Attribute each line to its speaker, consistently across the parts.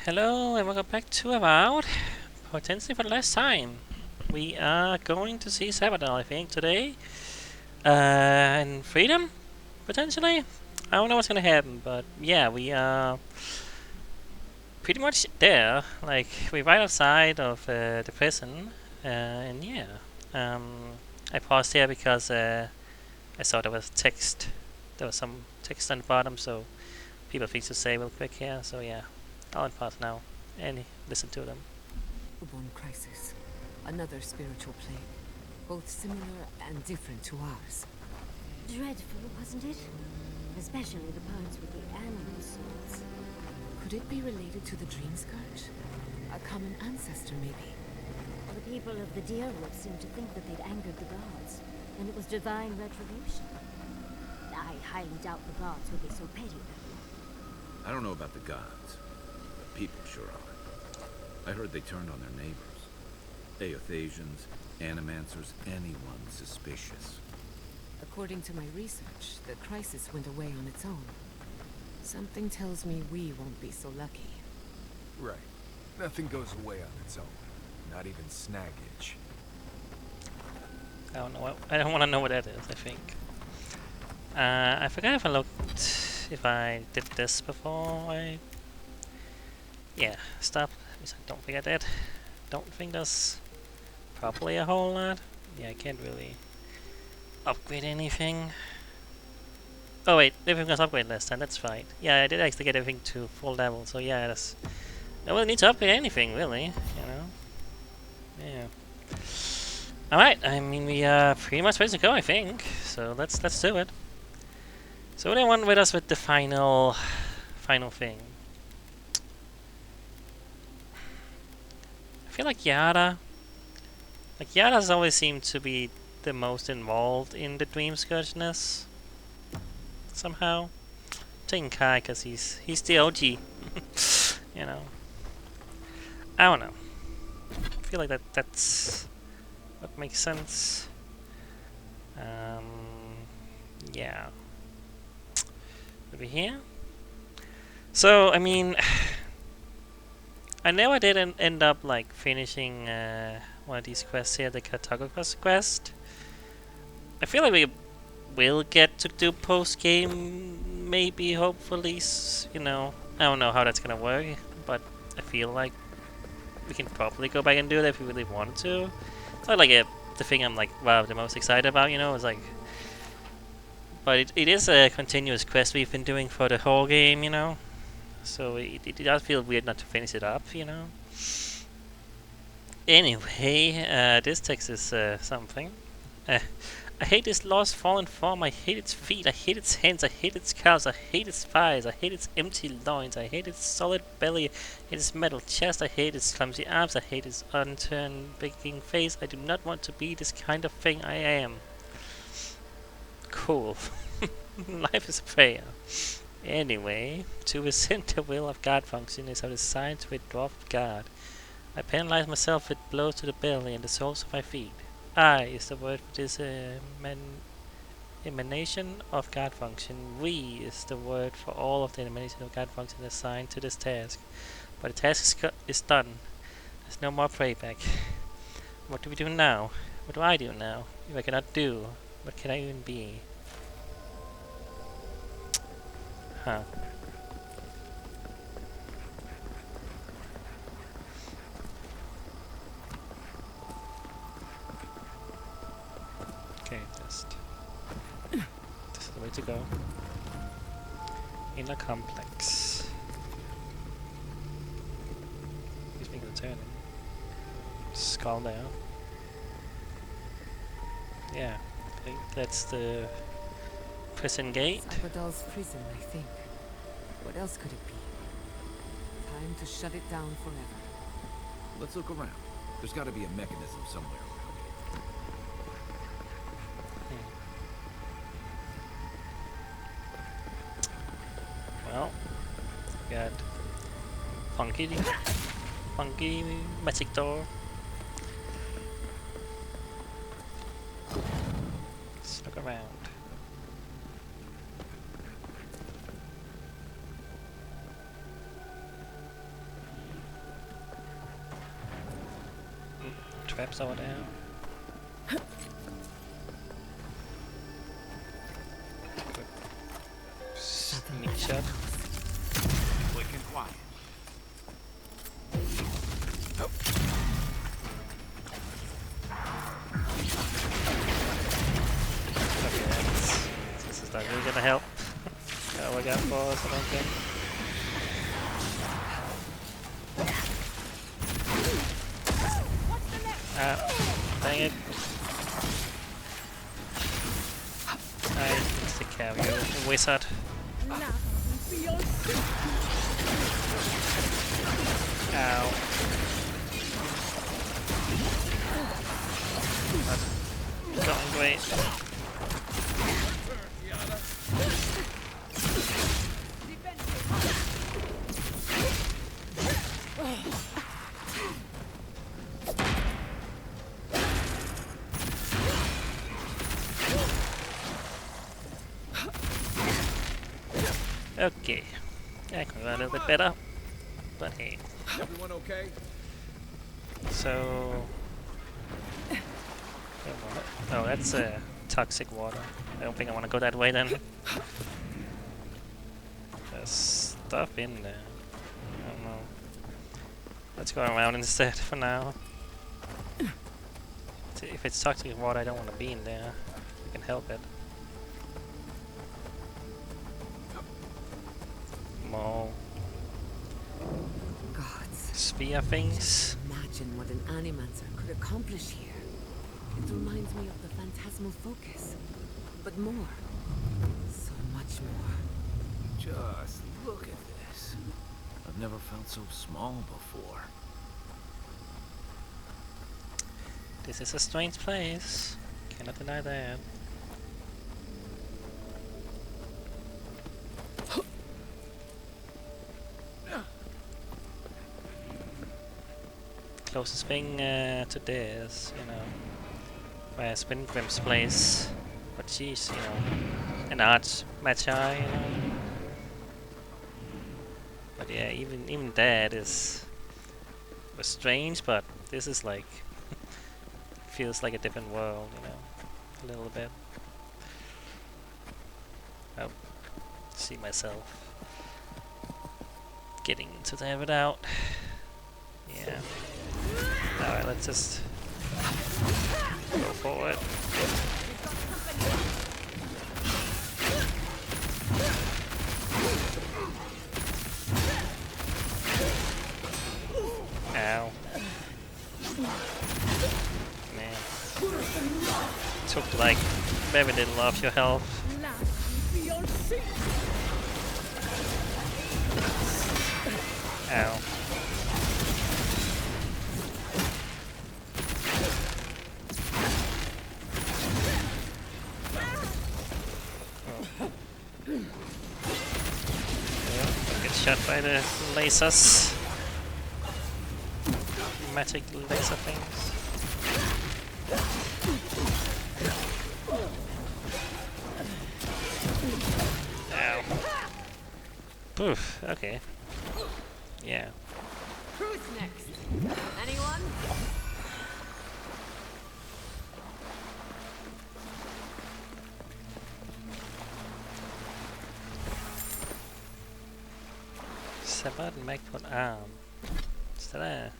Speaker 1: Hello and welcome back to Avowed. Potentially for the last time. We are going to see Sapadal, I think, today. And freedom? Potentially? I don't know what's gonna happen, but yeah, we are pretty much there. Like, we're right outside of the prison. And yeah. I paused here because I saw there was text. There was some text on the bottom, so people things to say real quick here. So yeah, I'll unpause now and listen to them.
Speaker 2: Born crisis. Another spiritual plague. Both similar and different to ours.
Speaker 3: Dreadful, wasn't it? Especially the parts with the animal souls.
Speaker 2: Could it be related to the Dream Scourge? A common ancestor, maybe?
Speaker 3: The people of the Deerwood seemed to think that they'd angered the gods, and it was divine retribution. I highly doubt the gods would be so petty, though.
Speaker 4: I don't know about the gods, but people sure are. I heard they turned on their neighbors. Aothasians, animancers, anyone suspicious.
Speaker 2: According to my research, the crisis went away on its own. Something tells me we won't be so lucky.
Speaker 5: Right. Nothing goes away on its own. Not even snaggage.
Speaker 1: I don't know. I don't want to know what that is. I think. I forgot if I looked if I did this before. Yeah. Stop. Don't forget that. Don't think there's probably a whole lot. Yeah, I can't really upgrade anything. Oh wait, everything was upgraded last time. That's fine. Yeah, I did actually get everything to full level. So yeah, that's no one needs to upgrade anything really. You know. Yeah. Alright, I mean we are pretty much ready to go, I think. So let's do it. So what do I want with us with the final thing? I feel like Yada's always seemed to be the most involved in the Dream Scourgeness. Somehow. I'm taking Kai because he's the OG. You know. I don't know. I feel like that's what makes sense. Yeah. Over here. So I mean, I know I didn't end up like finishing one of these quests here, the cartographer's quest. I feel like we will get to do post game, maybe, hopefully. You know, I don't know how that's gonna work, but I feel like we can probably go back and do that if we really wanted to. It's not like the thing I'm like, wow, the most excited about, you know, is like, but it is a continuous quest we've been doing for the whole game, you know, so it does feel weird not to finish it up, you know. Anyway, this text is something. I hate this lost fallen form, I hate its feet, I hate its hands, I hate its calves, I hate its thighs, I hate its empty loins, I hate its solid belly, I hate its metal chest, I hate its clumsy arms, I hate its unturned begging face. I do not want to be this kind of thing I am. Cool. Life is a prayer. Anyway, to resent the will of God function is how the sign to withdraw from God. I penalize myself with blows to the belly and the soles of my feet. I is the word for this emanation of God function. We is the word for all of the emanation of God function assigned to this task. But the task is done. There's no more playback. What do we do now? What do I do now? If I cannot do, what can I even be? Huh. Okay, this is the way to go. Inner complex. He's making a turn. Skull there. Yeah, I think that's the prison gate.
Speaker 2: Sapadal's prison, I think. What else could it be? Time to shut it down forever.
Speaker 4: Let's look around. There's got to be a mechanism somewhere around
Speaker 1: here. Well, got funky magic door. Let's look around. traps over there. Sneak shot.
Speaker 5: Quick and quiet.
Speaker 1: Okay, this is not really gonna help. Oh, I got balls, I don't think. Ah, dang it. I need to take care of you, wizard. Ow. That's going great. Okay, I can run a little bit better, but hey.
Speaker 5: Everyone okay?
Speaker 1: So, oh, that's toxic water. I don't think I want to go that way then. There's stuff in there. I don't know. Let's go around instead for now. If it's toxic water, I don't want to be in there. We can help it. More
Speaker 2: Gods.
Speaker 1: spear things.
Speaker 2: Imagine what an animancer could accomplish here. It reminds me of the phantasmal focus. But more. So much more.
Speaker 4: Just look at this. I've never felt so small before.
Speaker 1: This is a strange place. Cannot deny that. Closest thing to this, you know, where Spingrim's place, but she's, you know, an arch magi, you know. But yeah, even that was strange, but this is like feels like a different world, you know, a little bit. Oh, see myself getting to the Avowed. Yeah. Alright, let's just go forward. Ow. Man. Took like very little off your health. Ow. Shot by the lasers. Magic laser things. Ow. Poof, okay. Yeah.
Speaker 2: Who's next? Anyone?
Speaker 1: Sapadal magpie arm. Is that a...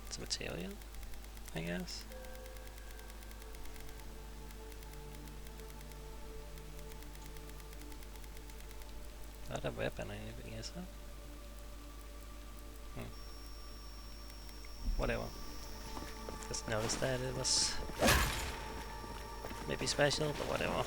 Speaker 1: It's a material, I guess? Not a weapon or anything, is it? Whatever. Just noticed that it was maybe special, but whatever.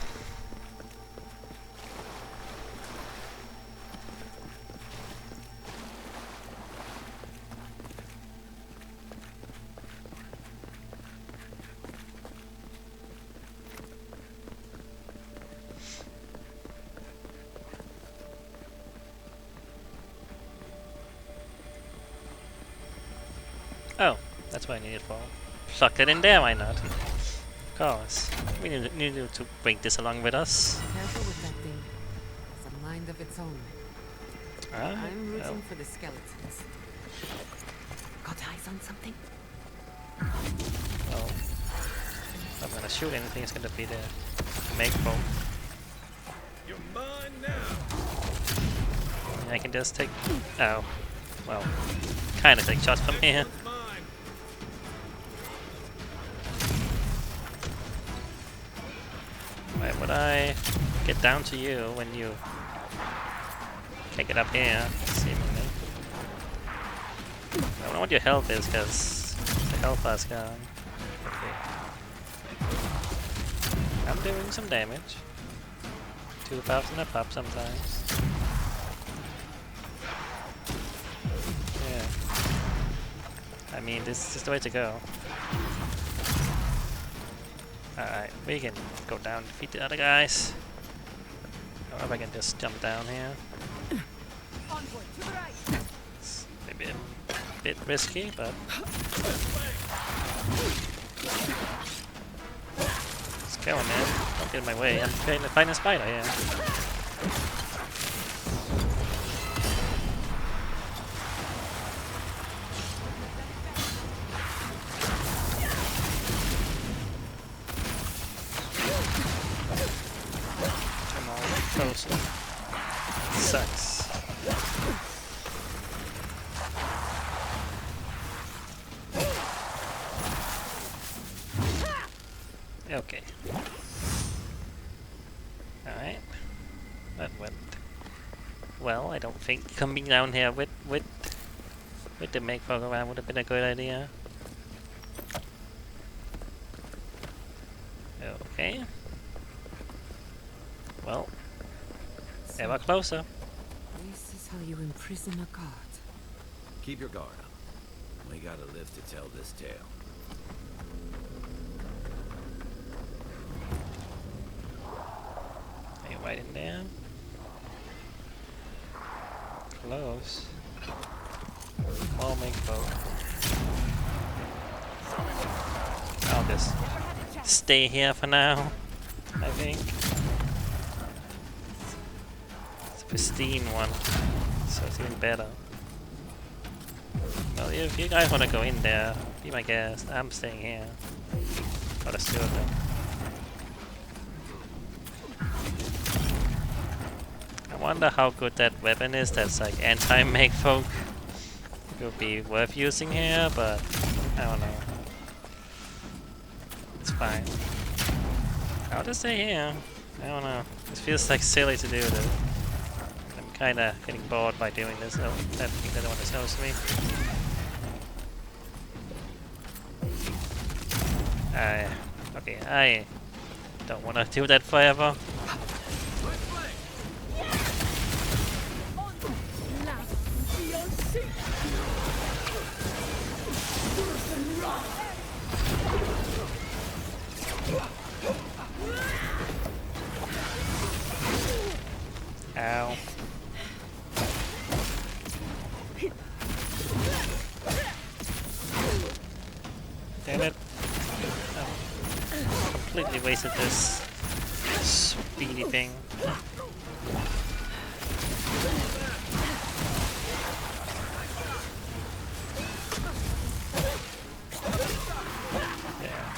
Speaker 1: Oh, that's what I needed for. Plug it in there, why not? Of course. We need to bring this along with us.
Speaker 2: Careful with that thing. It's a mind of its own.
Speaker 1: Ah,
Speaker 2: I'm rooting
Speaker 1: oh.
Speaker 2: for the skeletons. Got eyes on something?
Speaker 1: Well, if I'm gonna shoot anything, it's gonna be the make folk.
Speaker 4: You're mine now.
Speaker 1: And I can just take. Oh, well, kind of take shots from here.
Speaker 4: One's mine.
Speaker 1: Why would I get down to you when you can't get up here, seemingly? I don't know what your health is, because the health bar's gone. Okay. I'm doing some damage. 2 puffs and a pup sometimes. Yeah. I mean, this is the way to go. Alright, we can go down and defeat the other guys. Or if I can just jump down here. It's maybe a bit risky, but... Let's go, man. Don't get in my way. I'm trying to find a spider here. Come on, closer. Sucks. Okay. Alright. That went well. I don't think coming down here with the make folk around would have been a good idea. Okay. Well, ever closer.
Speaker 2: This is how you imprison a god.
Speaker 4: Keep your guard up. We gotta live to tell this tale.
Speaker 1: Hey, right in there. Close. More make folk. I'll just stay here for now, I think. It's a pristine one, so it's even better. Well, if you guys want to go in there, be my guest. I'm staying here. Got a steward though. I wonder how good that weapon is that's like anti-make folk. It would be worth using here, but I don't know. It's fine. I'll just stay here. I don't know. It feels like silly to do this. I'm kinda getting bored by doing this, so that means I don't want to host me. Okay, I don't want to do that forever. Ow. Damn it. Oh. Completely wasted this speedy thing. Yeah.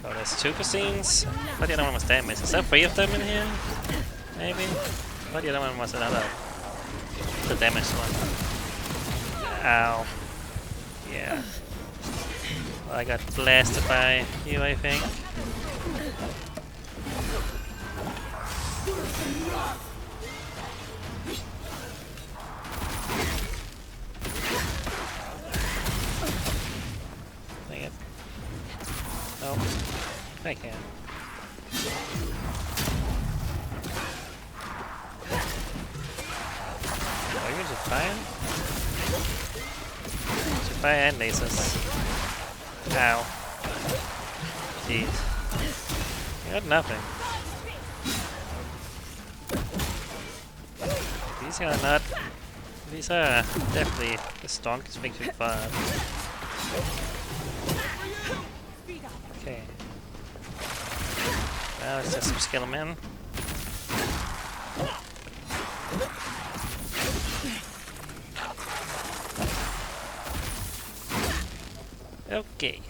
Speaker 1: Oh, there's 2 cuisines. But the other one was damaged. Is there 3 of them in here? Maybe? But the other one was another. The damaged one. Ow. Yeah. Well, I got blasted by you, I think. Dang it. Nope. I can. Oh, you're just fire? Just fire and lasers. Ow. Jeez. I got nothing. These are not... These are definitely the strongest things we've fought. Okay. Now it's just some skelemen. Okay.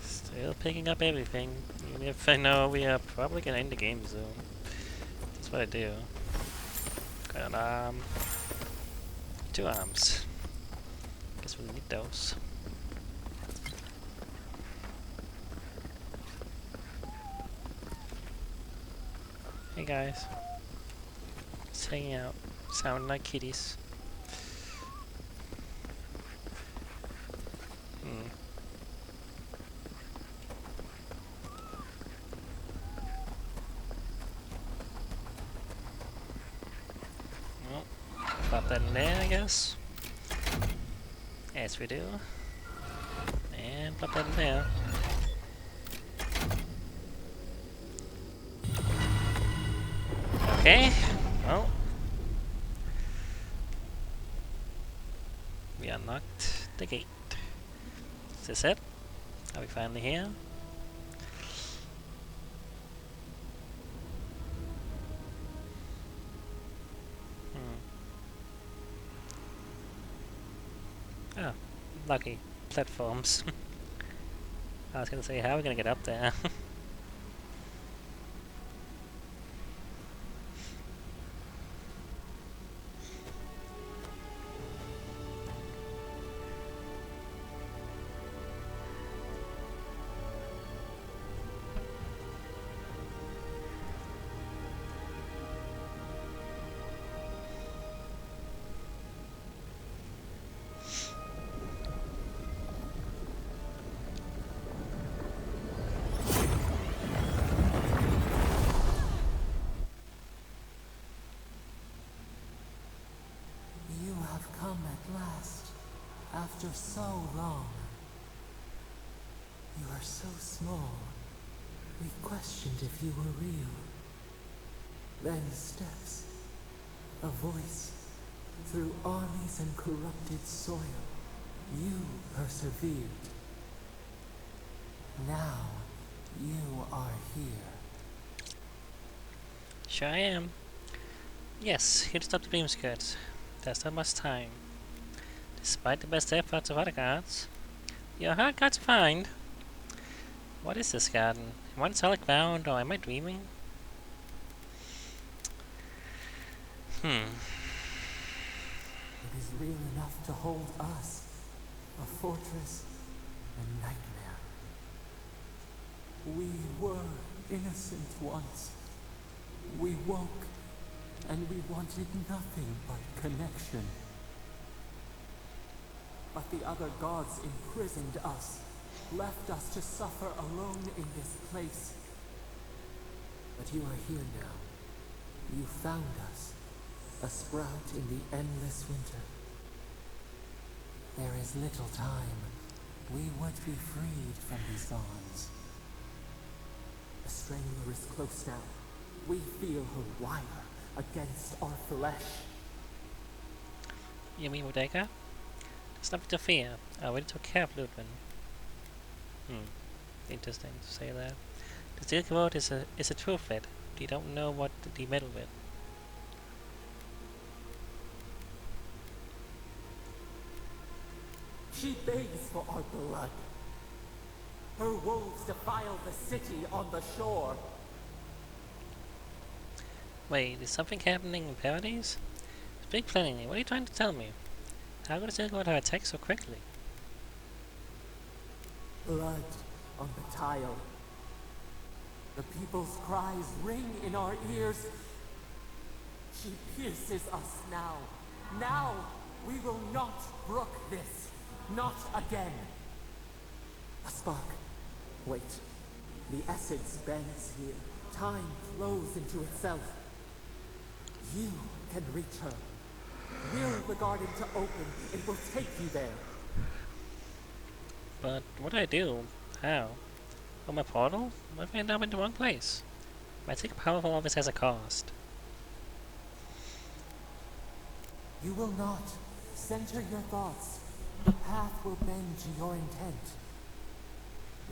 Speaker 1: Still picking up everything, even if I know we are probably gonna end the game soon. That's what I do. Got an arm. 2 arms. Guess we'll need those. Hey guys. Just hanging out. Sounding like kitties. Hmm. Well, pop that in there, I guess. As we do. And pop that in there. Okay. Well. We unlocked the gate. Is this it? Are we finally here? Oh, lucky. Platforms. I was gonna say, how are we gonna get up there?
Speaker 6: You have come at last, after so long. You are so small. We questioned if you were real. Then steps, a voice, through armies and corrupted soil. You persevered. Now, you are here.
Speaker 1: Sure I am. Yes, here to stop the beam skirts. There's not much time. Despite the best efforts of other guards, you're a hard guard to find. What is this garden? Am I solid bound, or am I dreaming?
Speaker 6: It is real enough to hold us. A fortress, a nightmare. We were innocent once. We woke, and we wanted nothing but connection. But the other gods imprisoned us, left us to suffer alone in this place. But you are here now. You found us, a sprout in the endless winter. There is little time. We would be freed from these bonds. The Strangler is close now. We feel her wire against our flesh.
Speaker 1: You mean Bodega? There's nothing to fear. I already took care of Ludwig. Interesting to say that. The Silk Road is a true fit. You don't know what to meddle with.
Speaker 6: She begs for our blood. Her wolves defile the city on the shore.
Speaker 1: Wait, is something happening in Paradise? Speak plainly, what are you trying to tell me? How could the Silk Road have attacked so quickly?
Speaker 6: Blood on the tile. The people's cries ring in our ears. She pierces us now. Now we will not brook this. Not again. A spark. Wait. The essence bends here. Time flows into itself. You can reach her. Will the garden to open. It will take you there.
Speaker 1: But what do I do? How? Oh, my portal? What if I end up in the wrong place? Magic powerful always has a cost.
Speaker 6: You will not. Center your thoughts. The path will bend to your intent.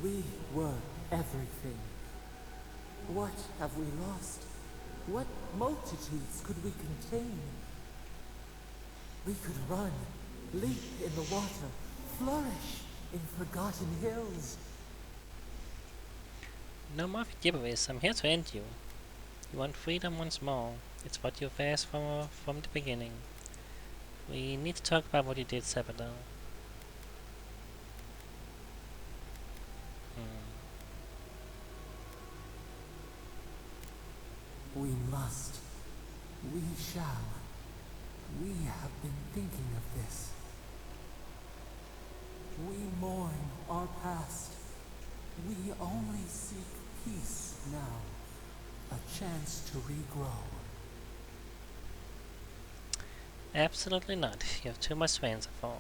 Speaker 6: We were everything. What have we lost? What multitudes could we contain? We could run, leap in the water, flourish in forgotten hills.
Speaker 1: No more giveaways. I'm here to end you. You want freedom once more. It's what you've asked for from the beginning. We need to talk about what you did, Sapadal.
Speaker 6: We must. We shall. We have been thinking of this. We mourn our past. We only seek peace now. A chance to regrow.
Speaker 1: Absolutely not. You have too much to answer for.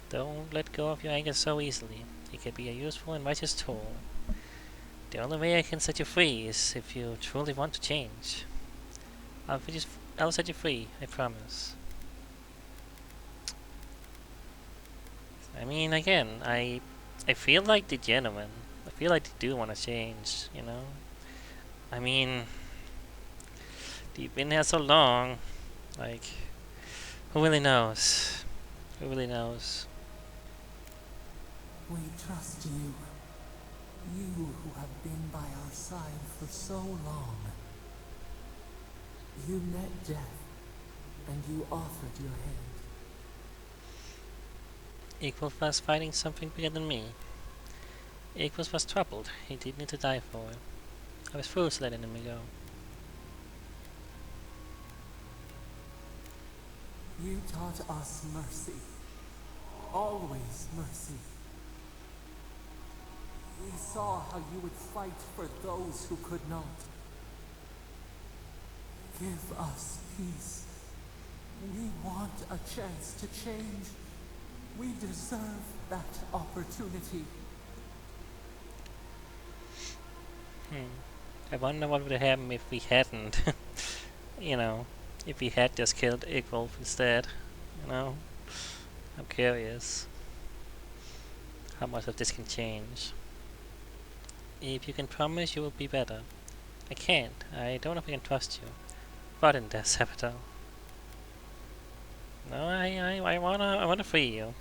Speaker 1: Don't let go of your anger so easily. It can be a useful and righteous tool. The only way I can set you free is if you truly want to change. I'll set you free, I promise. I mean, again, I feel like they're genuine. I feel like they do want to change, you know? I mean, they've been here so long. Like, who really knows? Who really knows?
Speaker 6: We trust you. You who have been by our side for so long. You met death, and you offered your hand.
Speaker 1: Equal was fighting something bigger than me. Equal was troubled. He did need to die for it. I was foolish letting him go.
Speaker 6: You taught us mercy. Always mercy. We saw how you would fight for those who could not. Give us peace. We want a chance to change. We deserve that opportunity.
Speaker 1: I wonder what would have happened if we hadn't, you know, if we had just killed Equal instead, you know? I'm curious how much of this can change. If you can promise you will be better. I can't. I don't know if I can trust you. But in there, Sapadal. No, I wanna free you.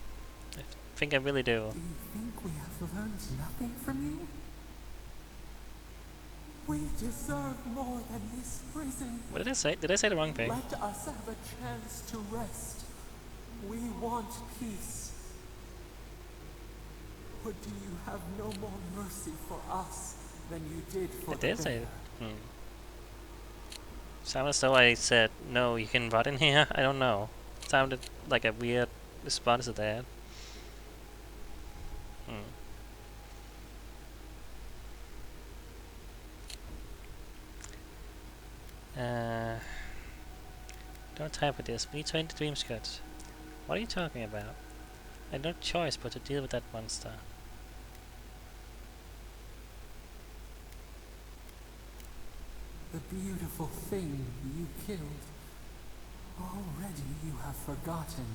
Speaker 1: I think I really do.
Speaker 6: Do you think we have learned nothing from you? We deserve more than this prison.
Speaker 1: What did I say? Did I say the wrong thing?
Speaker 6: Let us have a chance to rest. We want peace. Or do you have no more mercy for us than you did for
Speaker 1: I did
Speaker 6: the
Speaker 1: say
Speaker 6: bear?
Speaker 1: it. Sounded as though I said, no, you can rot in here. I don't know. Sounded like a weird response to that. Don't have time for this. We need to end the dream skirts. What are you talking about? I had no choice but to deal with that monster.
Speaker 6: The beautiful thing you killed. Already you have forgotten.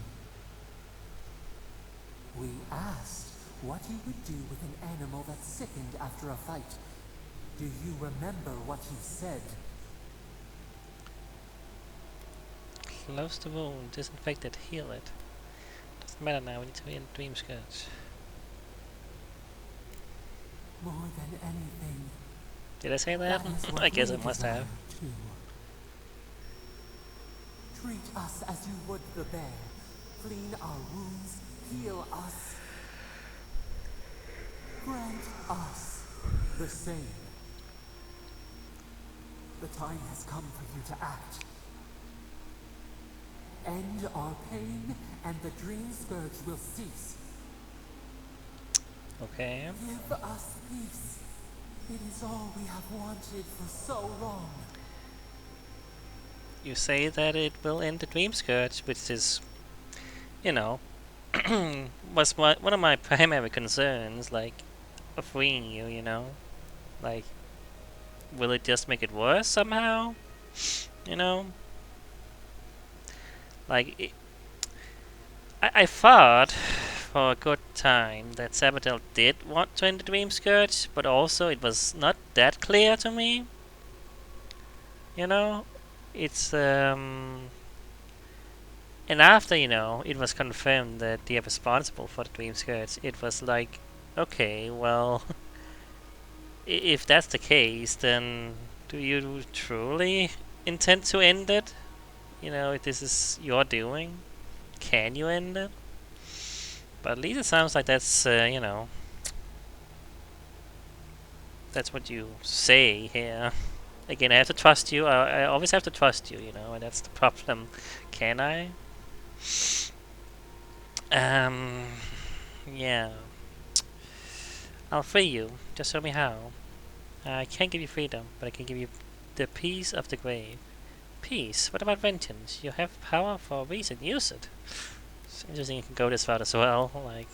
Speaker 6: We asked what you would do with an animal that sickened after a fight. Do you remember what you said?
Speaker 1: Close the wound, disinfect it, heal it. Doesn't matter now, we need to end dream skirts.
Speaker 6: More than anything.
Speaker 1: Did I say that?
Speaker 6: That is what
Speaker 1: I guess
Speaker 6: we
Speaker 1: I must
Speaker 6: desire
Speaker 1: have.
Speaker 6: too. Treat us as you would the bear. Clean our wounds, heal us. Grant us the same. The time has come for you to act. End our pain, and the dream scourge will cease.
Speaker 1: Okay.
Speaker 6: Give us peace. It is all we have wanted for so long.
Speaker 1: You say that it will end the dream scourge, which is, you know, was one of my primary concerns, like, of freeing you, you know? Like, will it just make it worse somehow? You know? Like, I thought, for a good time that Sapadal did want to end the Dream Scourge, but also it was not that clear to me. You know, it's and after it was confirmed that they are responsible for the Dream Scourge, it was like, okay, well, if that's the case, then do you truly intend to end it? If this is your doing, can you end it? But at least it sounds like that's that's what you say here. Again, I have to trust you. I always have to trust you, and that's the problem. Can I? Yeah. I'll free you. Just show me how. I can't give you freedom, but I can give you the peace of the grave. Peace? What about vengeance? You have power for a reason. Use it. It's interesting you can go this far as well. Like,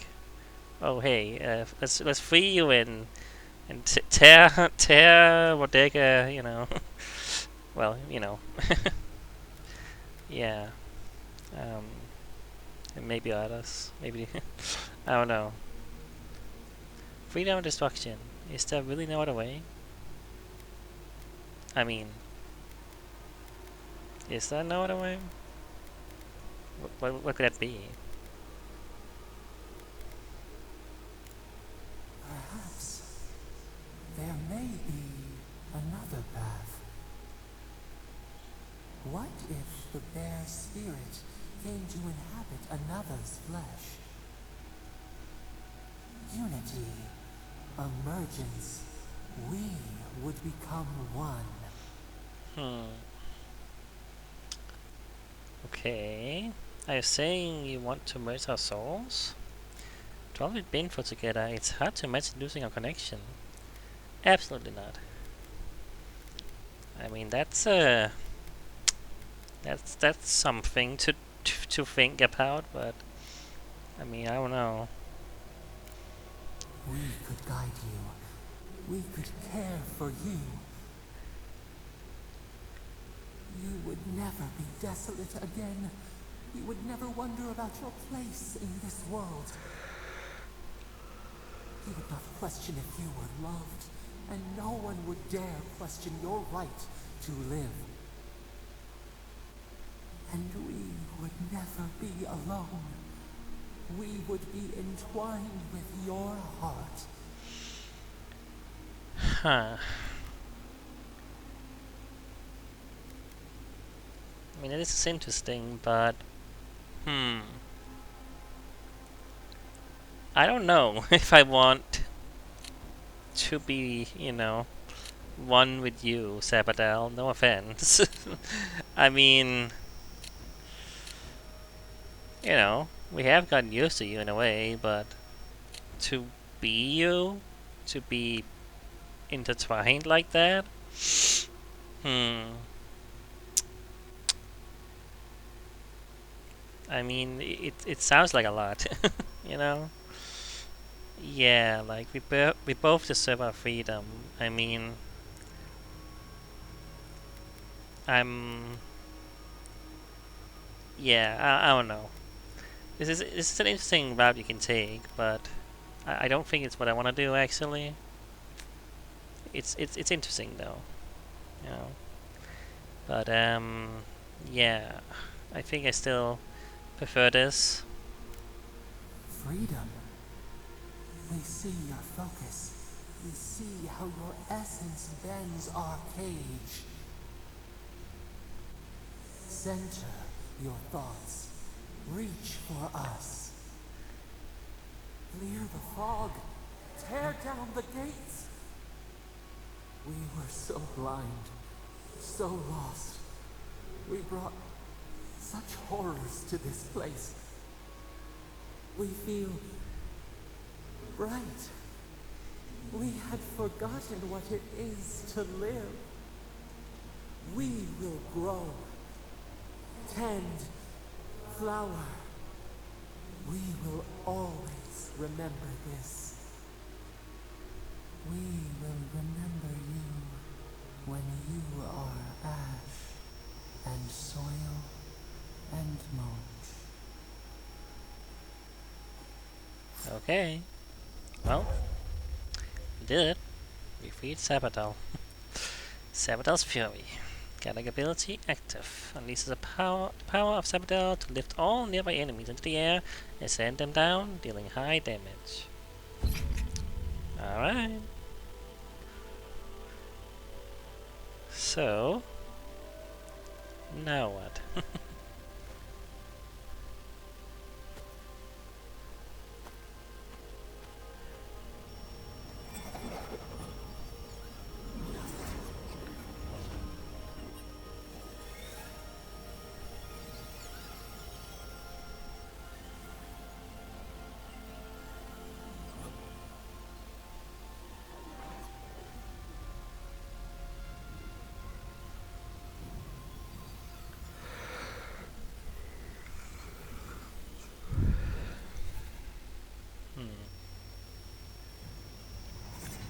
Speaker 1: oh hey, let's free you and tear Bodega. Well, yeah. And maybe others. Maybe I don't know. Freedom or destruction? Is there really no other way? I mean, is there no other way? What could that be?
Speaker 6: Perhaps there may be another path. What if the bear spirit came to inhabit another's flesh? Unity, emergence, we would become one.
Speaker 1: Okay. Are you saying you want to merge our souls? After all we've been through together, it's hard to imagine losing our connection. Absolutely not. I mean, that's something to think about, but I mean, I don't know.
Speaker 6: We could guide you. We could care for you. You would never be desolate again. You would never wonder about your place in this world. You would not question if you were loved, and no one would dare question your right to live. And we would never be alone. We would be entwined with your heart.
Speaker 1: Huh. I mean, this is interesting, but I don't know if I want to be, one with you, Sapadal. No offense. I mean, we have gotten used to you in a way, but to be you, to be intertwined like that, I mean, it sounds like a lot, Yeah, like we both deserve our freedom. I mean, I don't know. This is an interesting route you can take, but I don't think it's what I want to do actually. It's interesting though, you know. But yeah, I think I still prefer this.
Speaker 6: Freedom. We see your focus. We see how your essence bends our cage. Center your thoughts. Reach for us. Clear the fog. Tear down the gates. We were so blind, so lost. We brought such horrors to this place. We feel bright. We had forgotten what it is to live. We will grow, tend, flower. We will always remember this. We will remember you when you are ash and soil and mulch.
Speaker 1: Okay. Well, we did it. We freed Sapadal. Sapadal's Fury. Gaddock ability active. Unleashes the power of Sapadal to lift all nearby enemies into the air and send them down, dealing high damage. Alright. So, now what?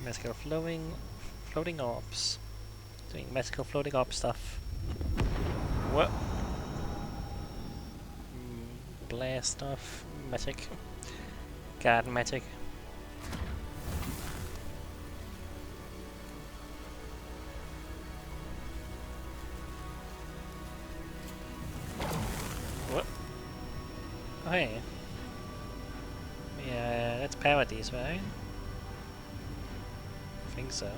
Speaker 1: Magical floating orbs. Doing magical floating orb stuff. What? Blast stuff. Magic. Garden magic. What? Oh, hey. Yeah, that's Paradise, right? I think so.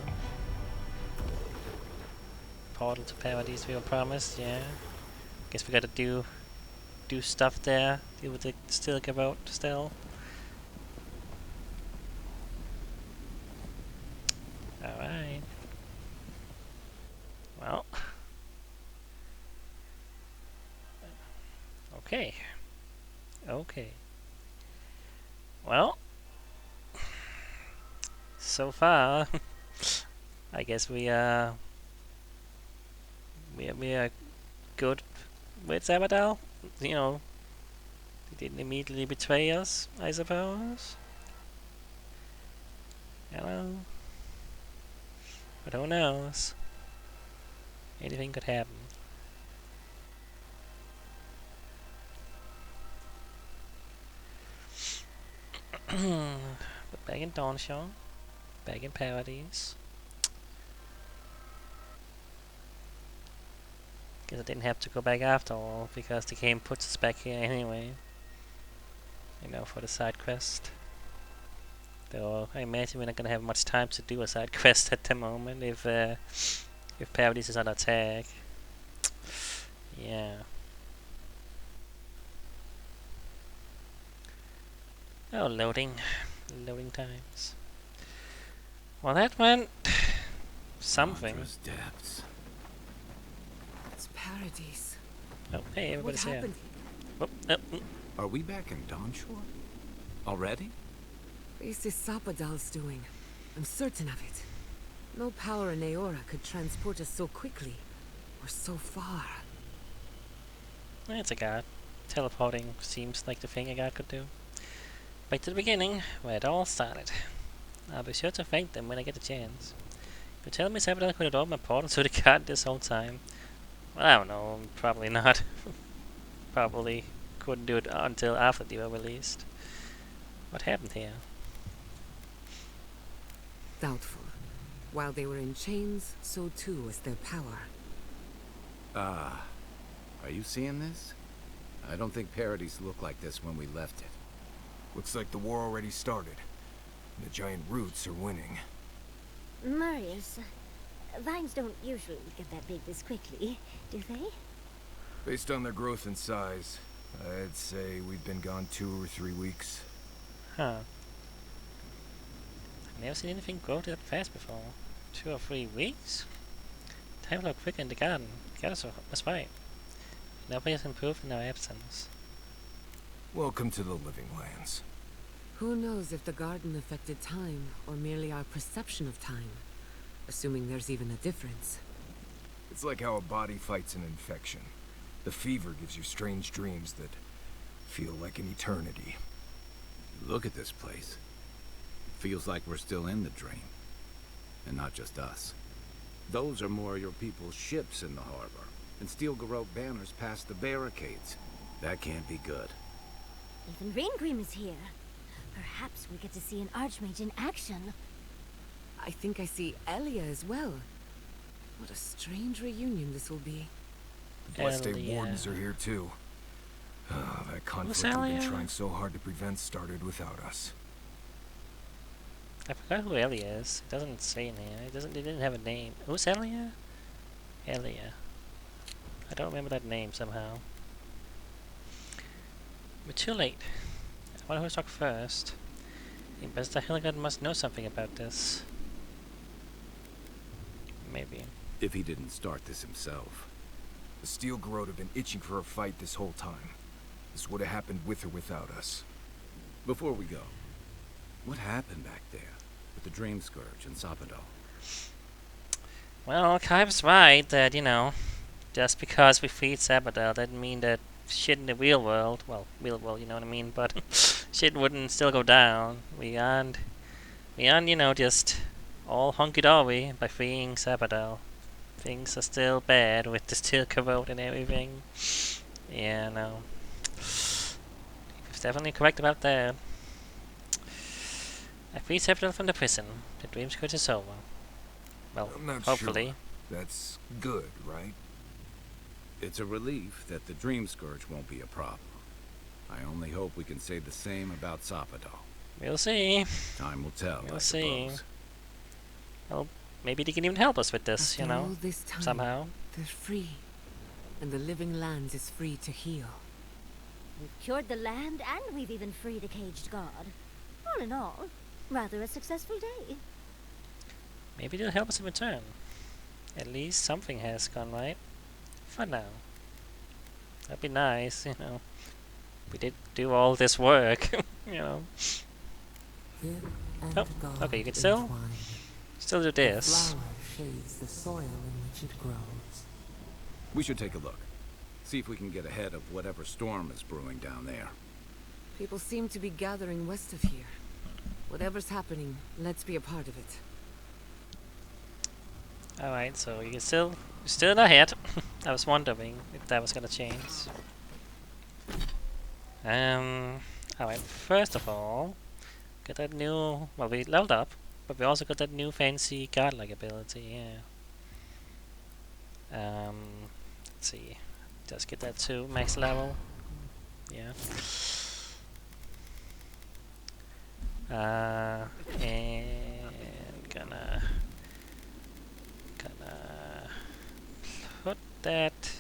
Speaker 1: Portal to Paradise we were promised, yeah. Guess we gotta do stuff there. Deal with the still give out still. Alright. Well. Okay. Okay. Well. So far, I guess we are good with Sapadal. You know, he didn't immediately betray us, I suppose. You know, but who knows? Anything could happen. But back in Dawnshore, back in Paradise. Guess I didn't have to go back after all, because the game puts us back here anyway. You know, for the side quest. Though I imagine we're not gonna have much time to do a side quest at the moment if Paradise is under attack. Yeah. Oh, loading times. Well, that went something.
Speaker 4: Monstrous depths.
Speaker 2: It's Paradise.
Speaker 1: Oh, hey,
Speaker 2: What
Speaker 1: everybody's here.
Speaker 2: happened?
Speaker 1: Oh, oh,
Speaker 4: Are we back in Dawnshore? Already?
Speaker 2: This is Sapadal's doing. I'm certain of it. No power in Aora could transport us so quickly, or so far.
Speaker 1: it's a god. Teleporting seems like the thing a god could do. Back to the beginning, where it all started. I'll be sure to thank them when I get a chance. You tell me Sapadal could have opened my portal to the god this whole time. Well, I don't know, probably not. Probably couldn't do it until after they were released. What happened here?
Speaker 2: Doubtful. While they were in chains, so too was their power.
Speaker 4: Ah. Are you seeing this? I don't think Paradise looked like this when we left it.
Speaker 5: Looks like the war already started. The giant roots are winning.
Speaker 3: Marius, vines don't usually get that big this quickly, do they?
Speaker 5: Based on their growth and size, I'd say we've been gone 2 or 3 weeks.
Speaker 1: Huh. I've never seen anything grow that fast before. 2 or 3 weeks? Time looked quicker in the garden. Goddess was right. Nobody has improved in our absence.
Speaker 5: Welcome to the Living Lands.
Speaker 2: Who knows if the garden affected time, or merely our perception of time? Assuming there's even a difference.
Speaker 5: It's like how a body fights an infection. The fever gives you strange dreams that feel like an eternity.
Speaker 4: Look at this place. It feels like we're still in the dream. And not just us. Those are more of your people's ships in the harbor. And steel garrote banners past the barricades. That can't be good.
Speaker 3: Even Rain Cream is here. Perhaps we get to see an Archmage in action.
Speaker 2: I think I see Elia as well. What a strange reunion this will be.
Speaker 5: Blessed
Speaker 1: Elia.
Speaker 5: Wardens are here too. That conflict we've
Speaker 1: Elia?
Speaker 5: been trying so hard to prevent started without us.
Speaker 1: I forgot who Elia is. It doesn't say in here. It didn't have a name. Who's Elia? Elia. I don't remember that name somehow. But too late. I wonder who to talk first. Investor Hilligan must know something about this. Maybe.
Speaker 4: If he didn't start this himself.
Speaker 5: The Steel Garrote have been itching for a fight this whole time. This would have happened with or without us.
Speaker 4: Before we go, what happened back there with the Dream Scourge and Sapadal?
Speaker 1: Well, Kyve's right that, you know, just because we freed Sapadal doesn't mean that shit in the real world, well, real world, you know what I mean, but shit wouldn't still go down. We aren't, you know, just all hunky-dory by freeing Sapadal. Things are still bad with the Steel Garrote and everything. Yeah, no. He's definitely correct about that. I freed Sapadal from the prison. The Dream Scourge is over. Well,
Speaker 5: I'm not
Speaker 1: hopefully.
Speaker 5: sure. That's good, right?
Speaker 4: It's a relief that the Dream Scourge won't be a problem. I only hope we can say the same about Sapadal.
Speaker 1: We'll see.
Speaker 4: Time will tell,
Speaker 1: We'll
Speaker 4: I
Speaker 1: see.
Speaker 4: suppose.
Speaker 1: Well, maybe they can even help us with this,
Speaker 2: After
Speaker 1: you know,
Speaker 2: all this time,
Speaker 1: somehow.
Speaker 2: they're free. And the living lands is free to heal.
Speaker 3: We've cured the land, and we've even freed a caged god. All in all, rather a successful day.
Speaker 1: Maybe they'll help us in return. At least something has gone right. For now. That'd be nice, you know. We did do all this work, you know.
Speaker 6: Good and
Speaker 1: Oh,
Speaker 6: God
Speaker 1: okay, you can still
Speaker 6: entwined.
Speaker 1: do
Speaker 6: The
Speaker 1: this.
Speaker 6: flower shades the soil in which it grows.
Speaker 4: We should take a look. See if we can get ahead of whatever storm is brewing down there.
Speaker 2: People seem to be gathering west of here. Whatever's happening, let's be a part of it.
Speaker 1: Alright, so you can still not hit. I was wondering if that was gonna change. Alright, first of all, get that new, well, we leveled up, but we also got that new fancy godlike ability, yeah. Let's see, just get that to max level, yeah. And gonna put that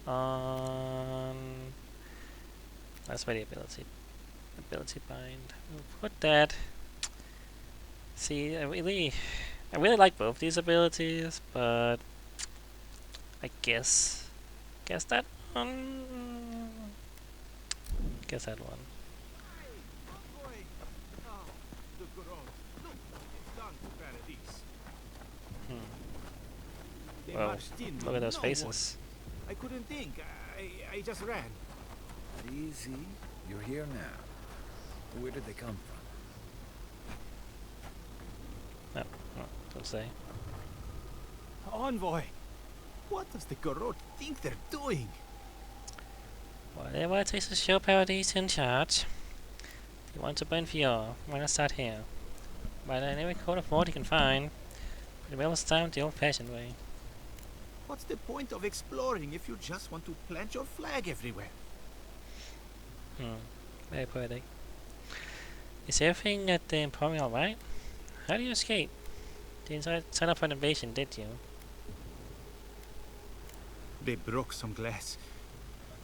Speaker 1: on. That's where the ability bind. We'll put that. See, I really like both these abilities, but I guess that one. Guess that one. Whoa, look at those faces.
Speaker 7: I couldn't think. I just ran.
Speaker 4: Easy. You're here now. Where did they come from?
Speaker 1: No, don't say.
Speaker 7: Envoy, what does the Garrote think they're doing?
Speaker 1: Whatever it takes to show Paradis in charge. You want to burn Fior, why not start here? By any code of ward you can find. But we'll start the old-fashioned way.
Speaker 7: What's the point of exploring if you just want to plant your flag everywhere?
Speaker 1: Very poetic. Is everything at the Emporium alright? How do you escape? Didn't sign up for an invasion, did you?
Speaker 7: They broke some glass,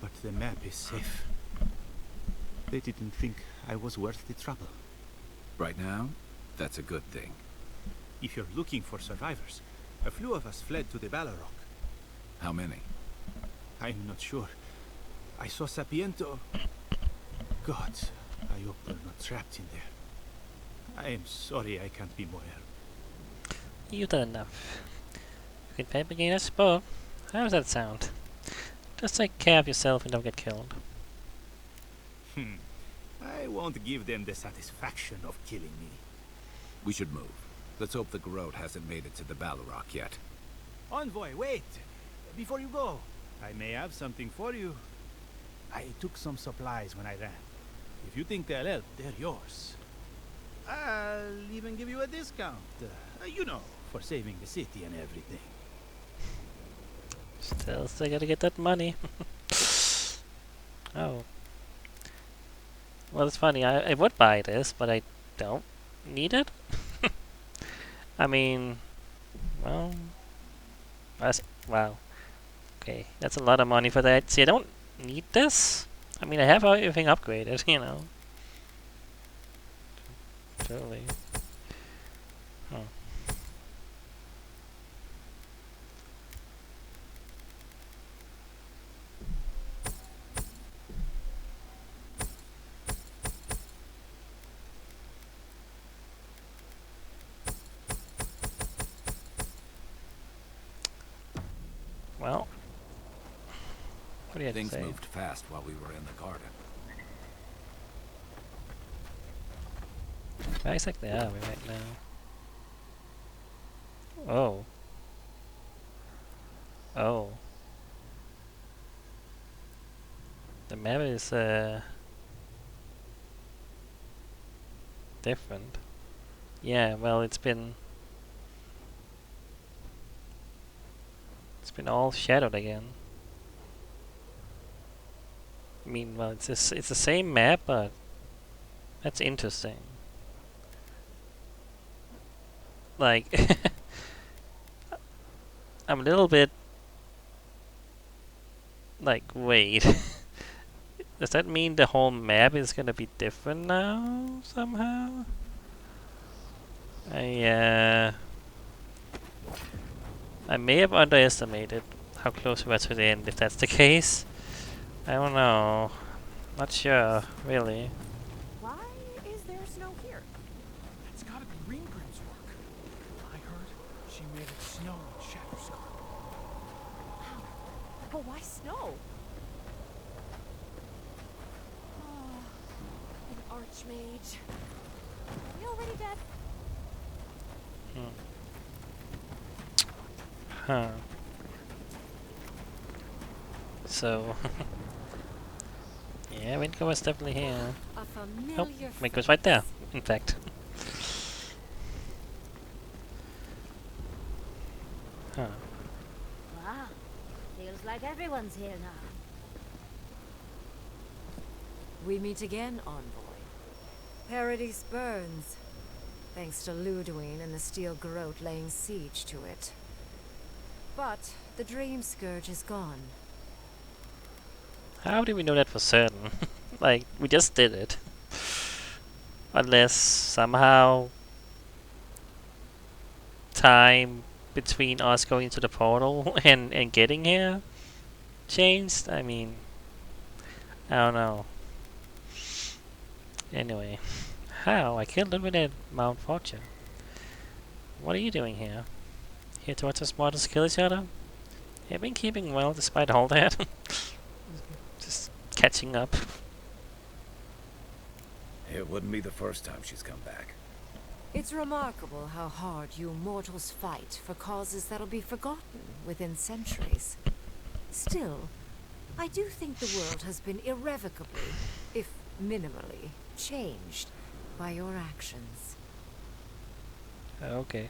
Speaker 7: but the map is safe. They didn't think I was worth the trouble.
Speaker 4: Right now, that's a good thing.
Speaker 7: If you're looking for survivors, a few of us fled to the Balrog.
Speaker 4: How many?
Speaker 7: I'm not sure. I saw Sapiento. God, I hope we're not trapped in there. I am sorry I can't be more help.
Speaker 1: You've done enough. You can pay again us both. How does that sound? Just take care of yourself and don't get killed.
Speaker 7: I won't give them the satisfaction of killing me.
Speaker 4: We should move. Let's hope the Garrote hasn't made it to the Balrog yet.
Speaker 7: Envoy, wait! Before you go, I may have something for you. I took some supplies when I ran. If you think they'll help, they're yours. I'll even give you a discount. You know, for saving the city and everything.
Speaker 1: Still gotta get that money. Oh. Well, it's funny. I would buy this, but I don't need it. I mean, well, wow. Okay, that's a lot of money for that. See, I don't need this. I mean, I have everything upgraded, you know. Totally. Huh. Well, what do you have to
Speaker 4: Things
Speaker 1: say?
Speaker 4: moved fast while we were in the garden.
Speaker 1: Where exactly are we right now? Oh. Oh. The map is different. Yeah, well, it's been all shadowed again. I mean, well, it's the same map, but that's interesting. Like, I'm a little bit like, wait. Does that mean the whole map is gonna be different now somehow? I may have underestimated how close we were to the end, if that's the case. I don't know. Not sure, really.
Speaker 6: Why is there snow here?
Speaker 7: It's gotta be Ringgrim's work. I heard she made it snow in Shatterscar.
Speaker 6: Wow. But why snow? Oh, an archmage. Are we already dead?
Speaker 1: Huh. So, yeah, Winko was definitely here.
Speaker 2: A
Speaker 1: Oh,
Speaker 2: familiar
Speaker 1: Winko's right there, in fact. Huh.
Speaker 3: Wow. Feels like everyone's here now.
Speaker 2: We meet again, envoy. Paradise burns, thanks to Ludwig and the Steel Garrote laying siege to it. But the Dream Scourge is gone.
Speaker 1: How do we know that for certain? Like, we just did it. Unless somehow time between us going to the portal and getting here changed? I mean, I don't know. Anyway, how? I killed Ludwig at Mount Fortune. What are you doing here? Here to watch us mortals kill each other? Have been keeping well despite all that. Just catching up.
Speaker 4: It wouldn't be the first time she's come back.
Speaker 2: It's remarkable how hard you mortals fight for causes that'll be forgotten within centuries. Still, I do think the world has been irrevocably, if minimally, changed by your actions.
Speaker 1: Okay.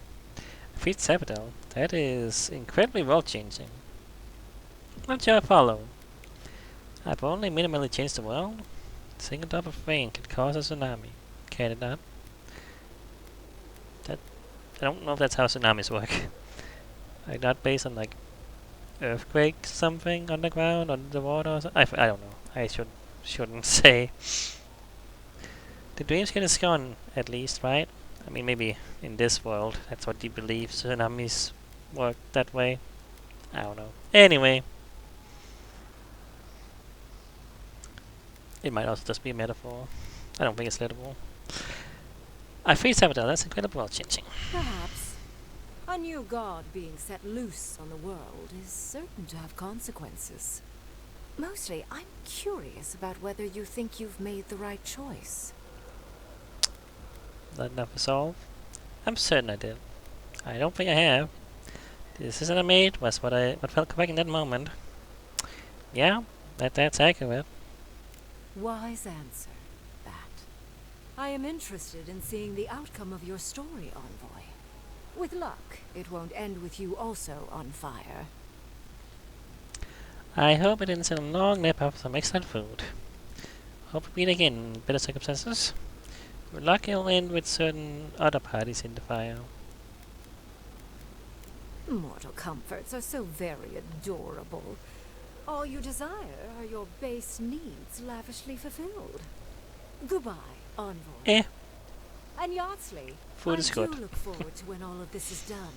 Speaker 1: Feed Sapadal. That is incredibly well changing. Not sure I follow. I've only minimally changed the world. A single drop of rain can cause a tsunami. Can it not? That I don't know if that's how tsunamis work. Like not based on like earthquake something underground under the water or something. I don't know. I shouldn't say. The dreamscape is gone at least, right? I mean, maybe in this world, that's what you believe tsunamis work that way. I don't know. Anyway. It might also just be a metaphor. I don't think it's literal. I freed Sapadal, that's incredible world changing.
Speaker 2: Perhaps. A new god being set loose on the world is certain to have consequences. Mostly, I'm curious about whether you think you've made the right choice.
Speaker 1: Not enough to solve? I'm certain I did. I don't think I have. The decision I made was what felt correct in that moment. Yeah, that's accurate.
Speaker 2: Wise answer, that. I am interested in seeing the outcome of your story, Envoy. With luck, it won't end with you also on fire.
Speaker 1: I hope it ends in a long nap of some excellent food. Hope we meet again in better circumstances. With luck, it'll end with certain other parties in the fire.
Speaker 2: Mortal comforts are so very adorable. All you desire are your base needs lavishly fulfilled. Goodbye, Envoy.
Speaker 1: Eh,
Speaker 2: And Yardsley,
Speaker 1: food
Speaker 2: I
Speaker 1: is
Speaker 2: do
Speaker 1: good.
Speaker 2: look forward to when all of this is done.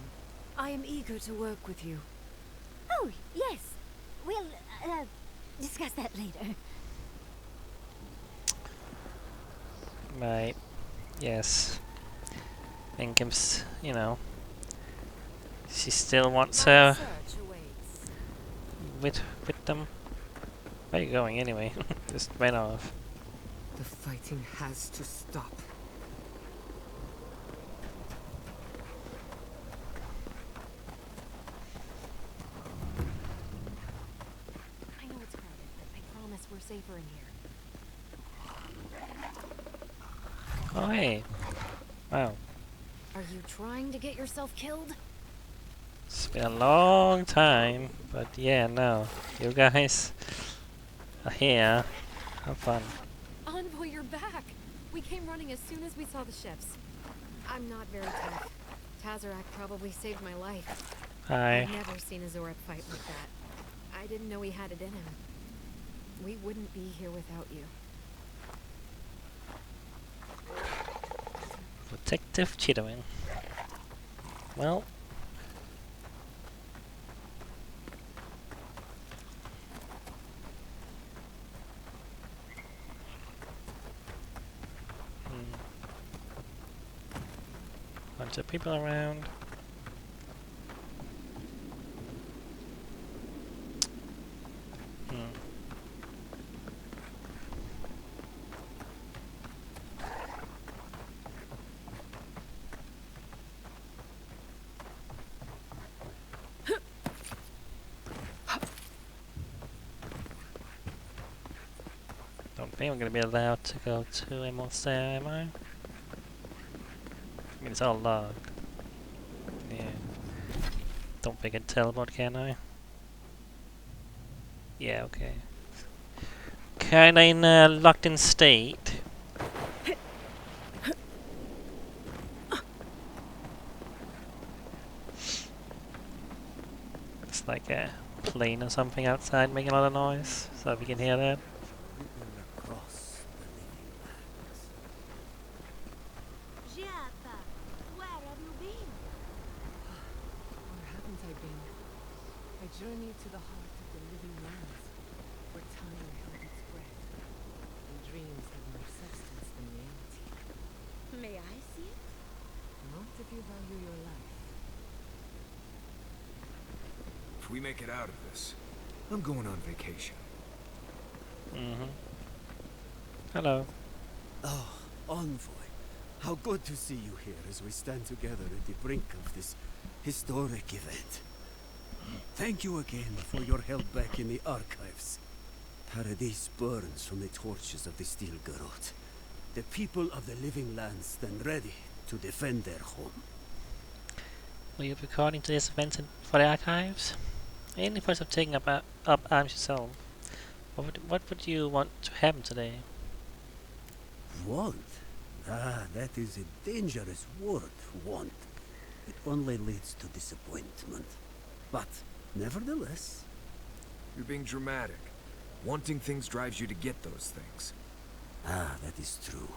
Speaker 2: I am eager to work with you.
Speaker 3: Oh, yes. We'll, discuss that later.
Speaker 1: Right. Yes. Income's, you know, she still wants
Speaker 2: My
Speaker 1: her
Speaker 2: search awaits.
Speaker 1: with them. Where are you going anyway? Just ran off.
Speaker 6: The fighting has to stop.
Speaker 8: I know it's crowded, but I promise we're safer in here.
Speaker 1: Oh hey. Wow.
Speaker 8: Are you trying to get yourself killed?
Speaker 1: It's been a long time, but yeah, no. You guys are here. Have fun.
Speaker 8: Envoy, you're back! We came running as soon as we saw the ships. I'm not very tough. Tazarak probably saved my life.
Speaker 1: Hi.
Speaker 8: I've never seen a Zorep fight like that. I didn't know he had it in him. We wouldn't be here without you.
Speaker 1: Protective Chittering. Well. Bunch of people around. Don't think I'm gonna be allowed to go to Emerald's there, am I? I mean, it's all logged. Yeah. Don't think I can teleport, can I? Yeah, okay. Kinda in a locked in state. It's like a plane or something outside making a lot of noise, so if you can hear that.
Speaker 3: Giata, where have you been?
Speaker 6: Where haven't I been? I journeyed to the heart of the living lands, where time held its breath, and dreams have more substance than reality.
Speaker 3: May I see it?
Speaker 6: Not if you value your life.
Speaker 5: If we make it out of this, I'm going on vacation.
Speaker 1: Hello.
Speaker 9: Oh, Envoy. How good to see you here as we stand together at the brink of this historic event. Thank you again for your help back in the archives. Paradise burns from the torches of the Steel Garrote. The people of the living lands stand ready to defend their home.
Speaker 1: Will you be recording today's event for the archives? In the process of taking up arms yourself, what would you want to happen today?
Speaker 9: Want? Ah, that is a dangerous word, want. It only leads to disappointment. But, nevertheless...
Speaker 5: You're being dramatic. Wanting things drives you to get those things.
Speaker 9: Ah, that is true.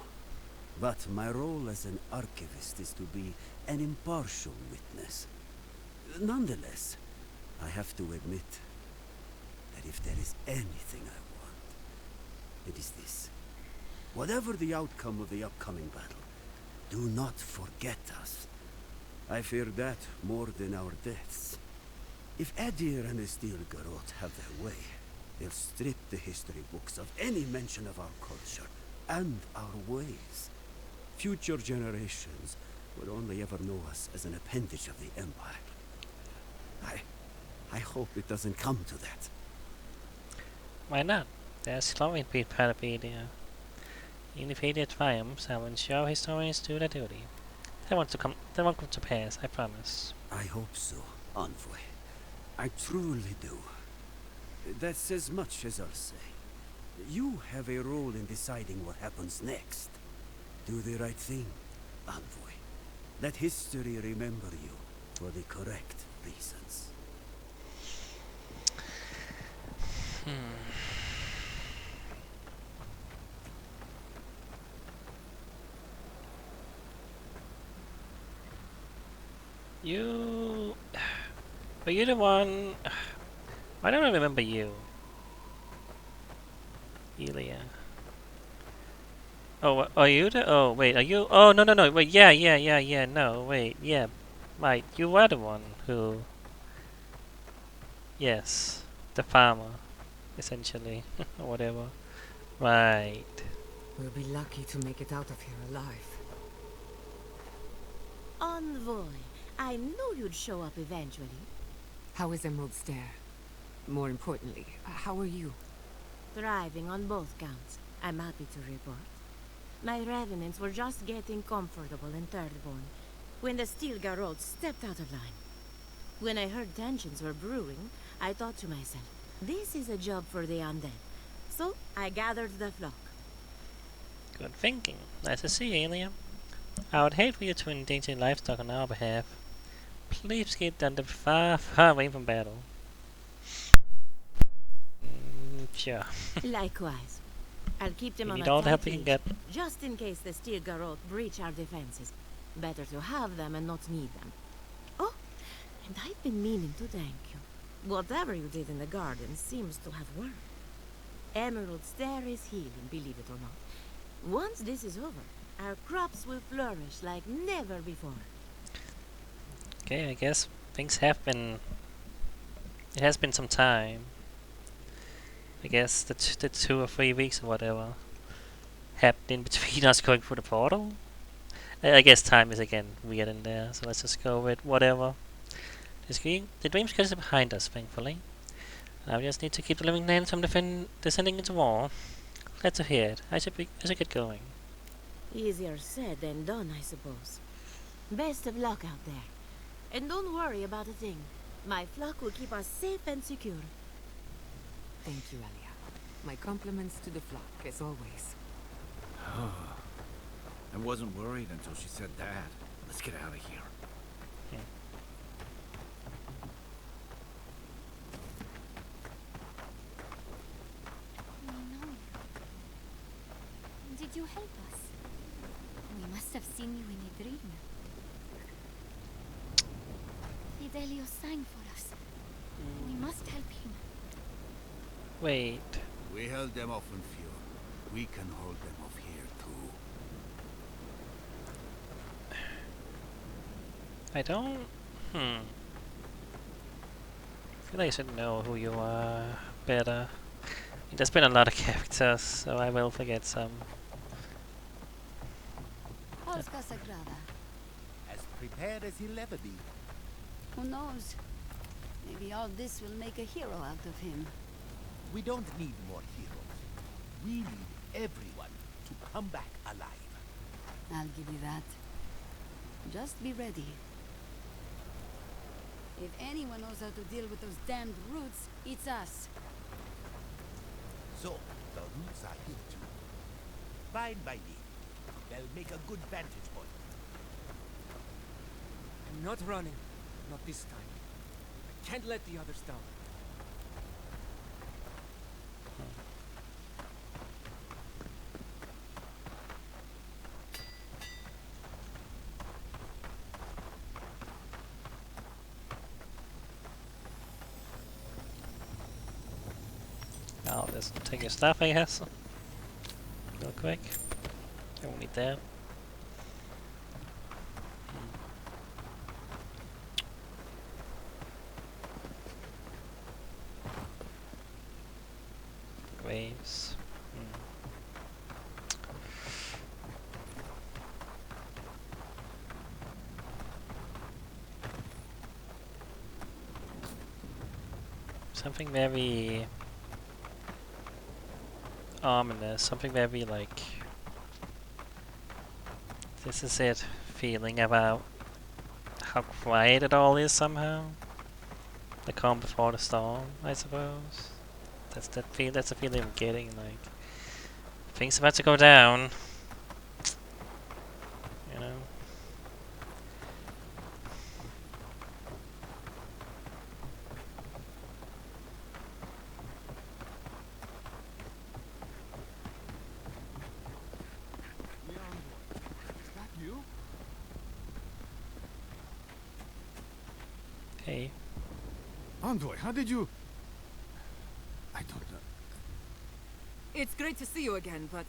Speaker 9: But my role as an archivist is to be an impartial witness. Nonetheless, I have to admit that if there is anything I want, it is this. Whatever the outcome of the upcoming battle, do not forget us. I fear that more than our deaths. If Adir and the Steel Garrote have their way, they'll strip the history books of any mention of our culture and our ways. Future generations will only ever know us as an appendage of the Empire. I hope it doesn't come to that.
Speaker 1: Why not? There's Slovene Parapedia. In defeated triumphs, I will ensure historians do their duty. They won't come to pass, I promise.
Speaker 9: I hope so, Envoy. I truly do. That's as much as I'll say. You have a role in deciding what happens next. Do the right thing, Envoy. Let history remember you for the correct reasons.
Speaker 1: You... Were you the one... I don't remember you. Elia. Oh, are you the... Oh, wait, are you... Oh, no, wait, yeah, no, wait, yeah. Right, you were the one who... Yes, the farmer, essentially, or whatever. Right.
Speaker 2: We'll be lucky to make it out of here alive.
Speaker 3: Envoy, I knew you'd show up eventually.
Speaker 2: How is Emerald Stair? More importantly, how are you?
Speaker 3: Thriving on both counts, I'm happy to report. My revenants were just getting comfortable in Thirdborn when the Steel Garrote stepped out of line. When I heard tensions were brewing, I thought to myself, this is a job for the undead. So I gathered the flock.
Speaker 1: Good thinking. Nice to see you, Elia. I would hate for you to endanger livestock on our behalf. Please keep them far, far away from battle. Sure.
Speaker 3: Likewise. I'll keep them
Speaker 1: We
Speaker 3: on
Speaker 1: need
Speaker 3: a
Speaker 1: all the help
Speaker 3: tight
Speaker 1: we can
Speaker 3: leash,
Speaker 1: get.
Speaker 3: just in case the Steel Garrote breach our defenses. Better to have them and not need them. Oh, and I've been meaning to thank you. Whatever you did in the garden seems to have worked. Emerald Stair is healing, believe it or not. Once this is over, our crops will flourish like never before.
Speaker 1: Okay, I guess things have been... It has been some time. I guess the 2 or 3 weeks or whatever happened in between us going through the portal. I guess time is again weird in there, so let's just go with whatever. The dream is behind us, thankfully. Now we just need to keep the living lands from descending into war. Glad to hear it. I should get going.
Speaker 3: Easier said than done, I suppose. Best of luck out there. And don't worry about a thing. My flock will keep us safe and secure.
Speaker 2: Thank you, Elia. My compliments to the flock, as always.
Speaker 4: I wasn't worried until she said that. Let's get out of here.
Speaker 3: We know you. Did you help us? We must have seen you in a dream. Fidelio sang for us. We must help him.
Speaker 1: Wait.
Speaker 7: We held them off in Fjord. We can hold them off here too.
Speaker 1: I don't... I feel like I should know who you are better. There's been a lot of characters, so I will forget some.
Speaker 3: Polska Sagrada.
Speaker 10: As prepared as he'll ever be.
Speaker 3: Who knows? Maybe all this will make a hero out of him.
Speaker 10: We don't need more heroes. We need everyone to come back alive.
Speaker 3: I'll give you that. Just be ready. If anyone knows how to deal with those damned roots, it's us.
Speaker 10: So, the roots are here too. Fine by me. They'll make a good vantage point.
Speaker 6: I'm not running. Not this time. I can't let the others down.
Speaker 1: I'll just take your stuff, I guess. Real quick. Don't need that. Waves. Something very ominous, something very like This is it. Feeling about how quiet it all is somehow. The calm before the storm, I suppose. That's the feeling I'm getting. Like things about to go down. You know.
Speaker 7: Is that you?
Speaker 1: Hey.
Speaker 7: Envoy, how did you... I don't know.
Speaker 11: It's great to see you again, but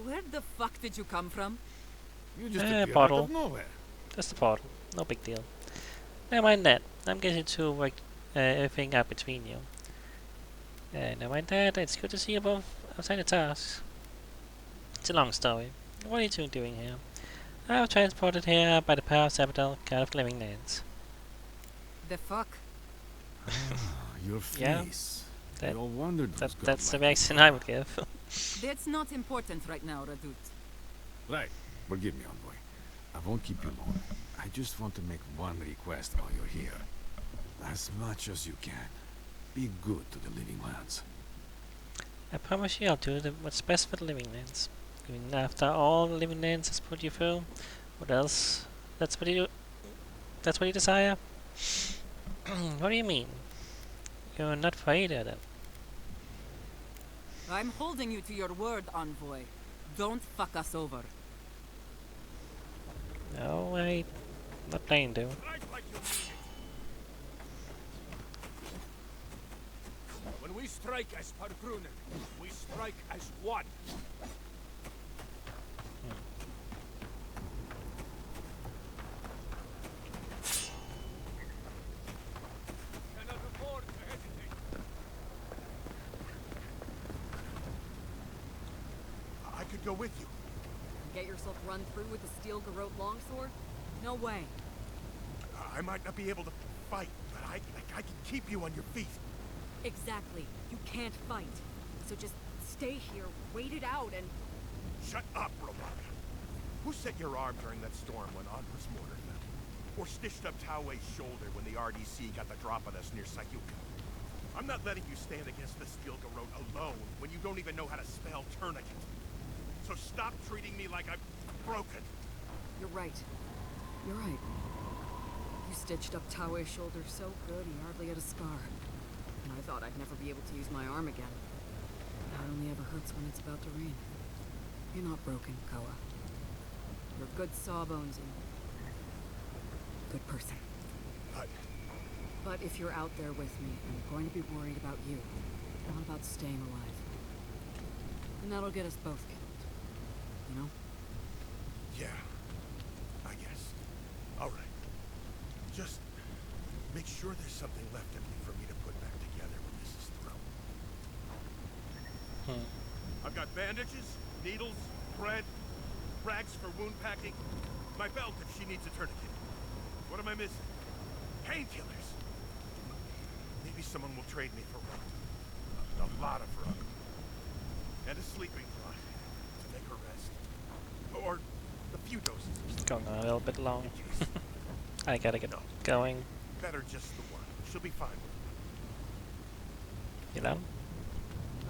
Speaker 11: where the fuck did you come from?
Speaker 7: You just appeared out
Speaker 1: bottle.
Speaker 7: of nowhere.
Speaker 1: Just a bottle. No big deal. Never mind that. I'm getting to work everything out between you. Never mind that. It's good to see you both outside the tasks. It's a long story. What are you two doing here? I was transported here by the power of Sapadal, god of living lands.
Speaker 11: The fuck?
Speaker 7: Your
Speaker 1: Yeah,
Speaker 7: face.
Speaker 1: that-
Speaker 7: We all wondered what's
Speaker 1: That's the
Speaker 7: going
Speaker 1: reaction I would give.
Speaker 11: That's not important right now, Radut.
Speaker 7: Right. Forgive me, Envoy. I won't keep you long. I just want to make one request while you're here. As much as you can. Be good to the living lands.
Speaker 1: I promise you I'll do what's best for the living lands. Even after all the living lands has put you through. What else? That's what you desire? What do you mean? You're not afraid of them.
Speaker 11: I'm holding you to your word, Envoy. Don't fuck us over.
Speaker 1: No, I'm not planning to.
Speaker 10: When we strike as Pargrunen, we strike as one. Cannot afford to hesitate.
Speaker 5: I could go with you.
Speaker 11: Get yourself run through with a steel garrote longsword? No way.
Speaker 5: I might not be able to fight, but I can keep you on your feet.
Speaker 11: Exactly. You can't fight. So just stay here, wait it out, and...
Speaker 5: Shut up, Robotka. Who set your arm during that storm when Andres mortared them? Or stitched up Tauwe's shoulder when the RDC got the drop on us near Sayuka? I'm not letting you stand against the steel garrote alone when you don't even know how to spell tourniquet. So stop treating me like I'm broken.
Speaker 11: You're right. You're right. You stitched up Tauwe's shoulder so good he hardly had a scar. And I thought I'd never be able to use my arm again. Now it only ever hurts when it's about to rain. You're not broken, Koa. You're a good sawbones and... good person. But if you're out there with me, I'm going to be worried about you. Not about staying alive. And that'll get us both killed. You know?
Speaker 5: Yeah, I guess. All right. Just make sure there's something left of me for me to put back together when this is through. I've got bandages, needles, bread, rags for wound packing, my belt if she needs a tourniquet. What am I missing? Painkillers. Maybe someone will trade me for rum. A lot of rum. And a sleeping draught to make her rest. Or a few doses.
Speaker 1: It's going on a little bit long. I gotta get going.
Speaker 5: Better just the one. She'll be fine with
Speaker 1: You know?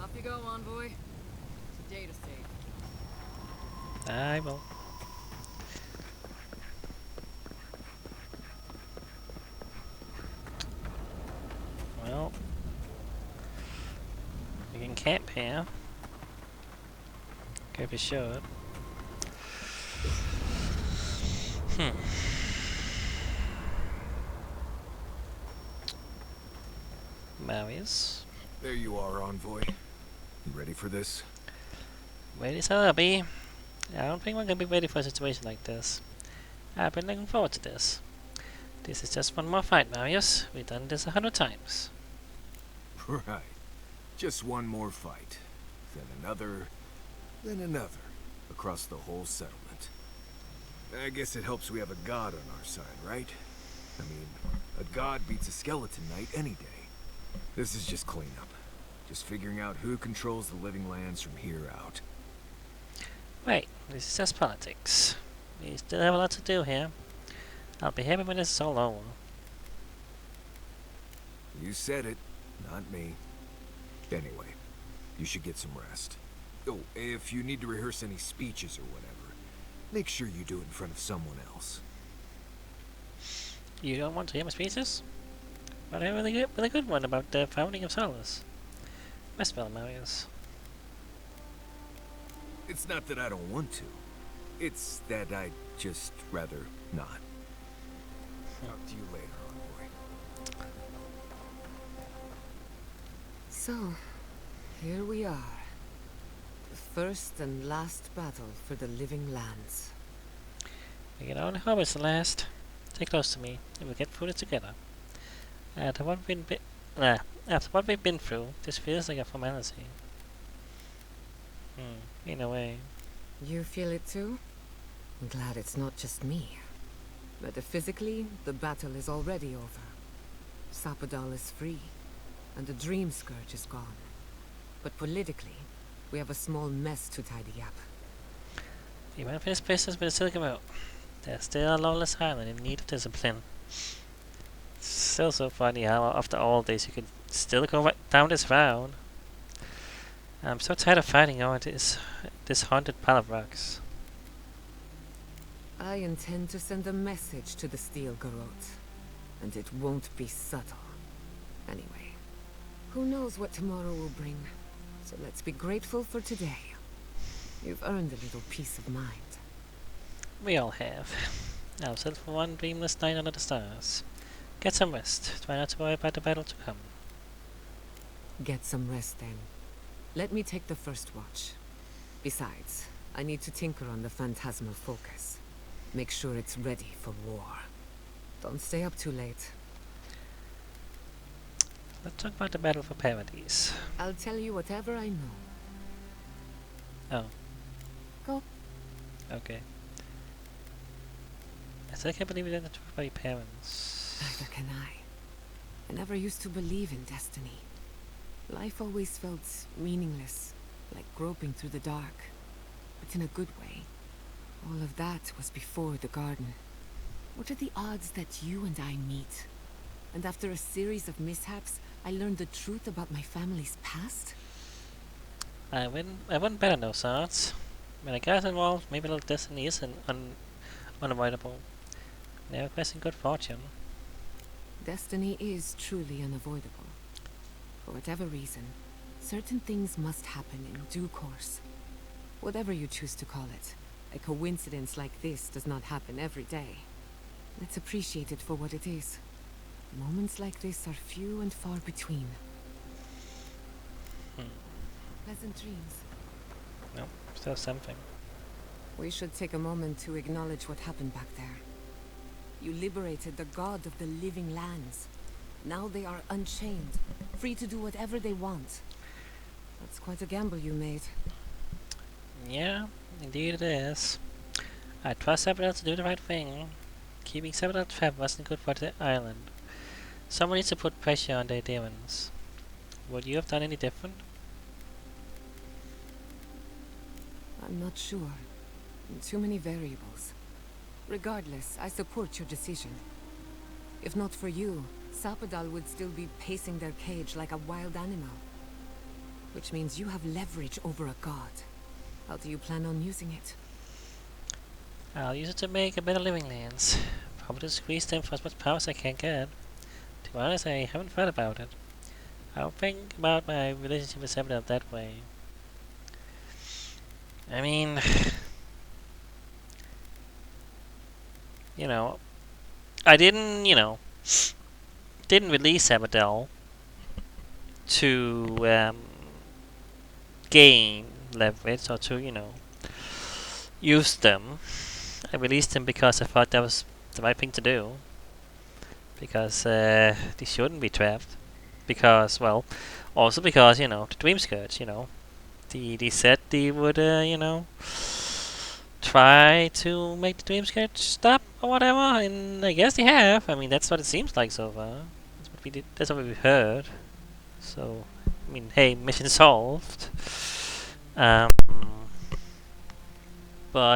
Speaker 11: Off you go, Envoy. It's a day to save.
Speaker 1: I will. Well, we can camp here. Okay, if you should. Marius.
Speaker 5: There you are, Envoy. You ready for this?
Speaker 1: Ready as I'll be. I don't think we're gonna be ready for a situation like this. I've been looking forward to this. This is just one more fight, Marius. We've done this 100 times.
Speaker 5: Right. Just one more fight. Then another. Then another. Across the whole settlement. I guess it helps we have a god on our side, right? I mean, a god beats a skeleton knight any day. This is just cleanup. Just figuring out who controls the living lands from here out.
Speaker 1: Wait, this is just politics. We still have a lot to do here. I'll be happy when this is all over.
Speaker 12: You said it, not me. Anyway, you should get some rest. Oh, if you need to rehearse any speeches or whatever, make sure you do it in front of someone else.
Speaker 1: You don't want to hear my speeches? But I have a really good one about the founding of Solace. Westwell, Marius.
Speaker 12: It's not that I don't want to. It's that I'd just rather not. Talk to you later, Envoy.
Speaker 2: So, here we are. The first and last battle for the living lands.
Speaker 1: We can only hope it's the last. Stay close to me, and we'll get through it together. After what we've been through, this feels like a formality. In a way.
Speaker 2: You feel it too? I'm glad it's not just me. Metaphysically, the battle is already over. Sapadal is free, and the Dream Scourge is gone. But politically, we have a small mess to tidy up.
Speaker 1: Even if this business with the Silicon Road, there's still a lawless island in need of discipline. It's still so funny how after all this you could still go right down this road. I'm so tired of fighting over this haunted pile of rocks.
Speaker 2: I intend to send a message to the Steel Garrote, and it won't be subtle. Anyway, who knows what tomorrow will bring, so let's be grateful for today. You've earned a little peace of mind.
Speaker 1: We all have. I'll settle for one dreamless night under the stars. Get some rest. Try not to worry about the battle to come.
Speaker 2: Get some rest then. Let me take the first watch. Besides, I need to tinker on the phantasmal focus. Make sure it's ready for war. Don't stay up too late.
Speaker 1: Let's talk about the battle for Paradise.
Speaker 2: I'll tell you whatever I know.
Speaker 1: Oh.
Speaker 2: Go.
Speaker 1: Okay. I still can't believe we didn't talk about your parents.
Speaker 2: Neither can I. I never used to believe in destiny. Life always felt meaningless, like groping through the dark. But in a good way. All of that was before the garden. What are the odds that you and I meet? And after a series of mishaps, I learned the truth about my family's past?
Speaker 1: I wouldn't bet on those odds. When I got involved, maybe a little destiny is unavoidable. Never question good fortune.
Speaker 2: Destiny is truly unavoidable. For whatever reason, certain things must happen in due course. Whatever you choose to call it, a coincidence like this does not happen every day. Let's appreciate it for what it is. Moments like this are few and far between. Pleasant dreams.
Speaker 1: No, still something.
Speaker 2: We should take a moment to acknowledge what happened back there. You liberated the god of the living lands. Now they are unchained, free to do whatever they want. That's quite a gamble you made.
Speaker 1: Yeah, indeed it is. I trust Sapadal to do the right thing. Keeping Sapadal trapped wasn't good for the island. Someone needs to put pressure on their demons. Would you have done any different?
Speaker 2: I'm not sure. Too many variables. Regardless, I support your decision. If not for you, Sapadal would still be pacing their cage like a wild animal. Which means you have leverage over a god. How do you plan on using it?
Speaker 1: I'll use it to make a better living lands. Probably to squeeze them for as much power as I can get. To be honest, I haven't thought about it. I don't think about my relationship with Sapadal that way. I mean, you know, I didn't release Sapadal to gain leverage or to, use them. I released them because I thought that was the right thing to do. Because they shouldn't be trapped. Because, well, also because, the Dream Scourge, they said they would, try to make the Dream Scourge stop or whatever, and I guess they have. I mean, that's what it seems like so far. That's what we did. That's what we heard. So, I mean, hey, mission solved. But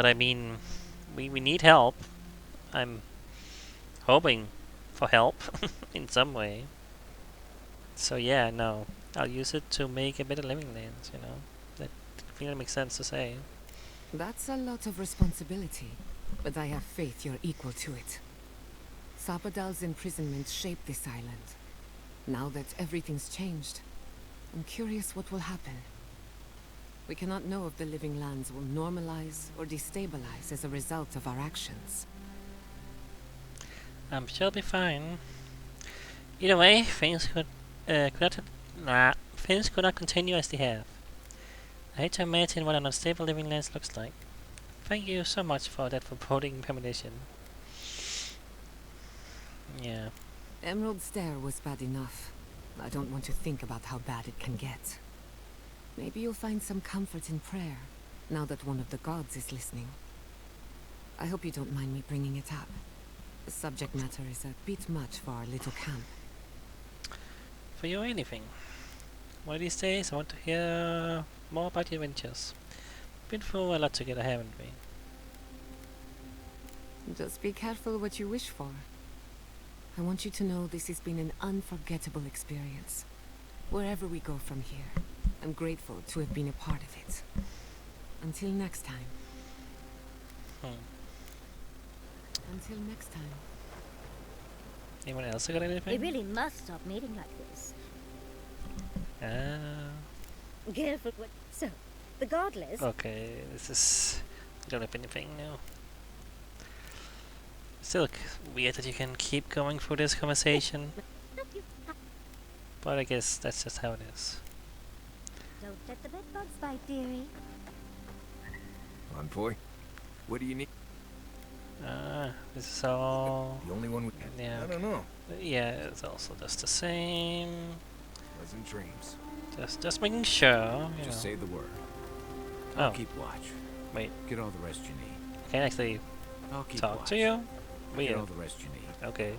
Speaker 1: I mean, we need help. I'm hoping for help in some way. So yeah, no, I'll use it to make a better living lands. You know, that I think that makes sense to say.
Speaker 2: That's a lot of responsibility, but I have faith you're equal to it. Sapadal's imprisonment shaped this island. Now that everything's changed, I'm curious what will happen. We cannot know if the living lands will normalize or destabilize as a result of our actions.
Speaker 1: I'm sure it'll be fine. Either way, things could not continue as they have. I hate to imagine what an unstable living lands looks like. Thank you so much for that foreboding premonition. Yeah.
Speaker 2: Emerald Stair was bad enough. I don't want to think about how bad it can get. Maybe you'll find some comfort in prayer, now that one of the gods is listening. I hope you don't mind me bringing it up. The subject matter is a bit much for our little camp.
Speaker 1: For you, anything. One of these days, I want to hear more about your adventures. Been through a lot together, haven't we?
Speaker 2: Just be careful what you wish for. I want you to know this has been an unforgettable experience. Wherever we go from here, I'm grateful to have been a part of it. Until next time. Until next time.
Speaker 1: Anyone else got anything?
Speaker 13: We really must stop meeting like this. Careful what... So, the godless...
Speaker 1: Okay, this is... I don't have anything now. Still weird that you can keep going through this conversation. But I guess that's just how it is.
Speaker 13: Don't let the bedbugs bite, dearie.
Speaker 12: Envoy, what do you need?
Speaker 1: This is all...
Speaker 12: The only one we...
Speaker 1: Yeah.
Speaker 12: I don't know.
Speaker 1: Yeah, it's also just the same.
Speaker 12: Pleasant dreams.
Speaker 1: Just making sure, you
Speaker 4: Just
Speaker 1: know.
Speaker 4: say the word.
Speaker 1: Oh.
Speaker 4: I'll keep watch.
Speaker 1: Wait.
Speaker 4: Get all the rest you need.
Speaker 1: I can actually
Speaker 4: I'll keep
Speaker 1: talk
Speaker 4: watch.
Speaker 1: to you?
Speaker 4: Get
Speaker 1: Weird.
Speaker 4: all the rest you need.
Speaker 1: Okay.